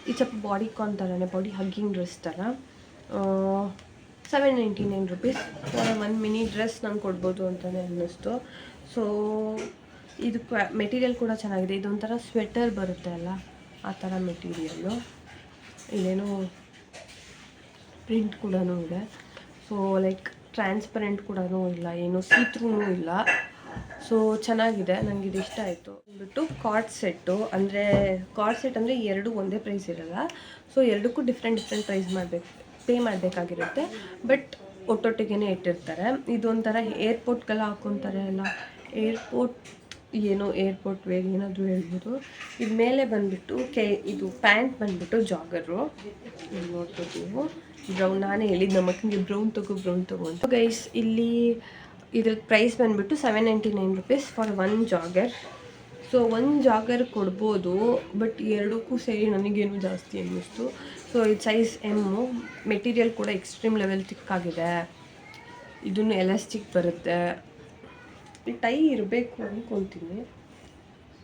ಈ ಸ್ವಲ್ಪ ಬಾಡಿ ಕಾನ್ ಥರನೇ, ಬಾಡಿ ಹಗ್ಗಿಂಗ್ ಡ್ರೆಸ್ ಥರ. 799 ರುಪೀಸ್ ಒಂದು ಮಿನಿ ಡ್ರೆಸ್ ನಂಗೆ ಕೊಡ್ಬೋದು ಅಂತಲೇ ಅನ್ನಿಸ್ತು. ಸೊ ಇದು ಮೆಟೀರಿಯಲ್ ಕೂಡ ಚೆನ್ನಾಗಿದೆ. ಇದೊಂಥರ ಸ್ವೆಟರ್ ಬರುತ್ತೆ ಅಲ್ಲ, ಆ ಥರ ಮೆಟೀರಿಯಲ್ಲು. ಇಲ್ಲೇನೋ ಪ್ರಿಂಟ್ ಕೂಡ ಇದೆ. ಸೊ ಲೈಕ್ ಟ್ರಾನ್ಸ್ಪರೆಂಟ್ ಕೂಡ ಇಲ್ಲ, ಏನೋ ಸೀತ್ರೂ ಇಲ್ಲ. ಸೊ ಚೆನ್ನಾಗಿದೆ, ನನಗೆ ಇದು ಇಷ್ಟ ಆಯಿತು. ಅಂದ್ಬಿಟ್ಟು ಕಾರ್ಡ್ ಸೆಟ್ಟು ಅಂದರೆ ಎರಡು ಒಂದೇ ಪ್ರೈಸ್ ಇರೋಲ್ಲ. ಸೊ ಎರಡಕ್ಕೂ ಡಿಫ್ರೆಂಟ್ ಪ್ರೈಸ್ ಪೇ ಮಾಡಬೇಕಾಗಿರುತ್ತೆ. ಬಟ್ ಒಟ್ಟೊಟ್ಟಿಗೆ ಇಟ್ಟಿರ್ತಾರೆ. ಇದೊಂಥರ ಏರ್ಪೋರ್ಟ್ಗೆಲ್ಲ ಹಾಕ್ಕೊತಾರೆ ಅಲ್ಲ, ಏರ್ಪೋರ್ಟ್ ವೇರ್ ಏನಾದರೂ ಹೇಳ್ಬೋದು. ಇದು ಮೇಲೆ ಬಂದುಬಿಟ್ಟು ಇದು ಪ್ಯಾಂಟ್ ಬಂದುಬಿಟ್ಟು ಜಾಗರು ನೋಡ್ಬೋದು ನೀವು. ಬ್ರೌನ್, ನಾನೇ ಹೇಳಿದ್ದು ನಮ್ಮ ಅಕ್ಕನಿಗೆ ಬ್ರೌನ್ ತಗೋ ಅಂತ. ಗೈಸ್, ಇಲ್ಲಿ ಇದ್ರದ್ದು ಪ್ರೈಸ್ ಬಂದುಬಿಟ್ಟು 799 rupees for 1 Jagr. So 1 Jagr ಕೊಡ್ಬೋದು, ಬಟ್ ಎರಡಕ್ಕೂ ಸೇರಿ ನನಗೇನು ಜಾಸ್ತಿ ಅನ್ನಿಸ್ತು. ಸೊ ಇದು ಸೈಜ್ ಎಮ್ಮು. ಮೆಟೀರಿಯಲ್ ಕೂಡ ಎಕ್ಸ್ಟ್ರೀಮ್ ಲೆವೆಲ್ ತಿಕ್ಕಾಗಿದೆ. ಇದನ್ನು ಎಲಾಸ್ಟಿಕ್ ಬರುತ್ತೆ. ಟೈ ಇರಬೇಕು ಅಂದ್ಕೊತೀನಿ.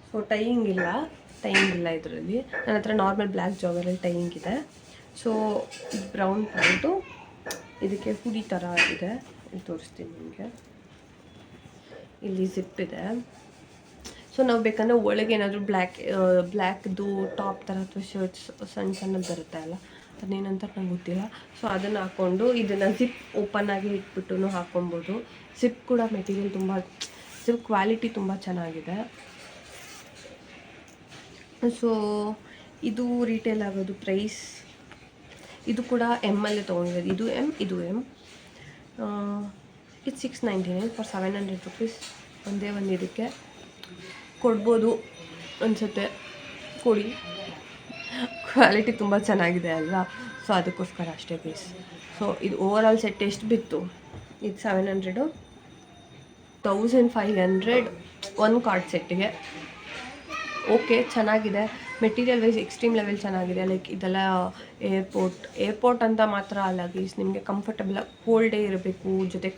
ಸೊ ಟೈಯಿಂಗ್ ಇಲ್ಲ ಇದರಲ್ಲಿ. ನನ್ನ ಹತ್ರ ನಾರ್ಮಲ್ ಬ್ಲ್ಯಾಕ್ ಜಾಗರಲ್ಲಿ ಟೈಯಿಂಗ್ ಇದೆ. ಸೊ ಬ್ರೌನ್ ಪ್ಯಾಂಟು, ಇದಕ್ಕೆ ಹುಡಿ ಥರ ಇದೆ, ಇಲ್ಲಿ ತೋರಿಸ್ತೀನಿ ನಿಮಗೆ. ಇಲ್ಲಿ ಜಿಪ್ ಇದೆ. ಸೊ ನಾವು ಬೇಕಂದರೆ ಒಳಗೆ ಏನಾದರೂ ಬ್ಲ್ಯಾಕ್ದು ಟಾಪ್ ಥರ ಅಥವಾ ಶರ್ಟ್ಸ್ ಸಣ್ಣದು ಬರುತ್ತೆ ಅಲ್ಲ, ಅದನ್ನೇನಂತ ನಂಗೆ ಗೊತ್ತಿಲ್ಲ. ಸೊ ಅದನ್ನು ಹಾಕ್ಕೊಂಡು ಇದನ್ನು ಜಿಪ್ ಓಪನ್ ಆಗಿ ಇಟ್ಬಿಟ್ಟು ಹಾಕ್ಕೊಬೋದು. ಜಿಪ್ ಕೂಡ ಮೆಟೀರಿಯಲ್ ಜಿಪ್ ಕ್ವಾಲಿಟಿ ತುಂಬ ಚೆನ್ನಾಗಿದೆ. ಸೊ ಇದು ರೀಟೇಲ್ ಆಗೋದು ಪ್ರೈಸ್, ಇದು ಕೂಡ ಎಮ್ಮಲ್ಲೇ ತೊಗೊಂಡಿರೋದು. ಇದು ಎಮ್. ಇದು 699 ಫಾರ್ 700 ರುಪೀಸ್. ಒಂದೇ ಒಂದು ಇದಕ್ಕೆ ಕೊಡ್ಬೋದು ಅನಿಸುತ್ತೆ, ಕೊಡಿ. ಕ್ವಾಲಿಟಿ ತುಂಬ ಚೆನ್ನಾಗಿದೆ ಅಲ್ವಾ, ಸೊ ಅದಕ್ಕೋಸ್ಕರ ಅಷ್ಟೇ ಗೈಸ್. ಸೊ ಇದು ಓವರ್ ಆಲ್ ಸೆಟ್ ಎಷ್ಟು ಬಿತ್ತು? ಇದು 700, 1500 ಒಂದು ಕಾರ್ಡ್ ಸೆಟ್ಟಿಗೆ. ಓಕೆ, ಚೆನ್ನಾಗಿದೆ. ಮೆಟೀರಿಯಲ್ ವೈಸ್ ಎಕ್ಸ್ಟ್ರೀಮ್ ಲೆವೆಲ್ ಚೆನ್ನಾಗಿದೆ. ಲೈಕ್ ಇದೆಲ್ಲ ಏರ್ಪೋರ್ಟ್ ಅಂತ ಮಾತ್ರ ಅಲ್ಲ ಗೈಸ್, ನಿಮಗೆ ಕಂಫರ್ಟಬಲ್ ಕೋಲ್ಡೇ ಇರಬೇಕು, ಜೊತೆಗೆ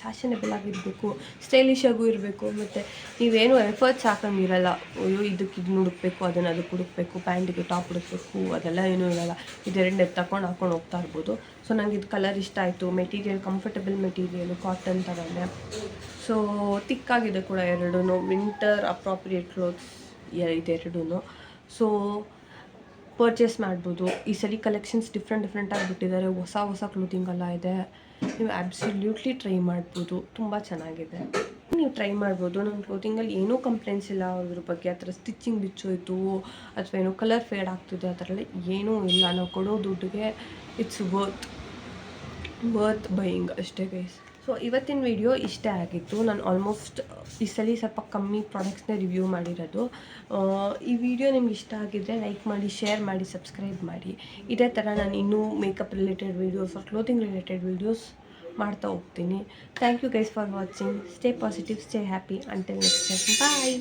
ಫ್ಯಾಷನೇಬಲ್ ಆಗಿರಬೇಕು, ಸ್ಟೈಲಿಶ್ ಆಗೂ ಇರಬೇಕು. ಮತ್ತು ನೀವೇನು ಎಫರ್ಟ್ಸ್ ಹಾಕಂಗಿರಲ್ಲ, ಅಯ್ಯೋ ಇದಕ್ಕೆ ಹುಡುಕ್ಬೇಕು, ಅದಕ್ಕೆ ಹುಡುಕ್ಬೇಕು, ಪ್ಯಾಂಟಿಗೆ ಟಾಪ್ ಹುಡುಕ್ಬೇಕು, ಅದೆಲ್ಲ ಏನೂ ಇರಲ್ಲ. ಇದೆರಡನ್ನೇ ಹಾಕೊಂಡು ಹೋಗ್ತಾ ಇರ್ಬೋದು. ಸೊ ನಂಗೆ ಇದು ಕಲರ್ ಇಷ್ಟ ಆಯಿತು. ಮೆಟೀರಿಯಲ್ ಕಂಫರ್ಟಬಲ್ ಮೆಟೀರಿಯಲು, ಕಾಟನ್ ಥರನೇ. ಸೊ ತಿಕ್ಕಾಗಿದೆ ಕೂಡ ಎರಡೂ, ವಿಂಟರ್ ಅಪ್ರಾಪ್ರಿಯೇಟ್ ಕ್ಲೋತ್ಸ್ ಇದೆರಡೂ. ಸೊ ಪರ್ಚೇಸ್ ಮಾಡ್ಬೋದು. ಈ ಸರಿ ಕಲೆಕ್ಷನ್ಸ್ ಡಿಫ್ರೆಂಟ್ ಆಗಿಬಿಟ್ಟಿದ್ದಾರೆ, ಹೊಸ ಕ್ಲೋತಿಂಗ್ ಎಲ್ಲ ಇದೆ. ನೀವು ಅಬ್ಸಲ್ಯೂಟ್ಲಿ ಟ್ರೈ ಮಾಡ್ಬೋದು, ತುಂಬ ಚೆನ್ನಾಗಿದೆ. ನೀವು ಟ್ರೈ ಮಾಡ್ಬೋದು. ನನ್ನ ಕ್ಲೋತಿಂಗಲ್ಲಿ ಏನೂ ಕಂಪ್ಲೇಂಟ್ಸ್ ಇಲ್ಲ ಅದ್ರ ಬಗ್ಗೆ. ಆ ಥರ ಸ್ಟಿಚಿಂಗ್ ಬಿಚ್ಚೋಯ್ತು ಅಥವಾ ಏನೋ ಕಲರ್ ಫೇಡ್ ಆಗ್ತಿದೆ, ಆ ಥರ ಎಲ್ಲ ಏನೂ ಇಲ್ಲ. ನಾವು ಕೊಡೋ ದುಡ್ಡಿಗೆ ಇಟ್ಸ್ ವರ್ತ್ ಬೈಯಿಂಗ್ ಅಷ್ಟೇ ಗೈಸ್. ಸೊ ಇವತ್ತಿನ ವಿಡಿಯೋ ಇಷ್ಟೇ ಆಗಿತ್ತು. ನಾನು ಆಲ್ಮೋಸ್ಟ್ ಈ ಸಲ ಸ್ವಲ್ಪ ಕಮ್ಮಿ ಪ್ರಾಡಕ್ಟ್ಸ್ನ ರಿವ್ಯೂ ಮಾಡಿರೋದು. ಈ ವಿಡಿಯೋ ನಿಮ್ಗೆ ಇಷ್ಟ ಆಗಿದ್ದರೆ ಲೈಕ್ ಮಾಡಿ, ಶೇರ್ ಮಾಡಿ, ಸಬ್ಸ್ಕ್ರೈಬ್ ಮಾಡಿ. ಇದೇ ಥರ ನಾನು ಇನ್ನೂ makeup related videos, clothing related videos ಮಾಡ್ತಾ ಹೋಗ್ತೀನಿ. Thank you guys for watching. Stay positive, stay happy. Until next time, bye.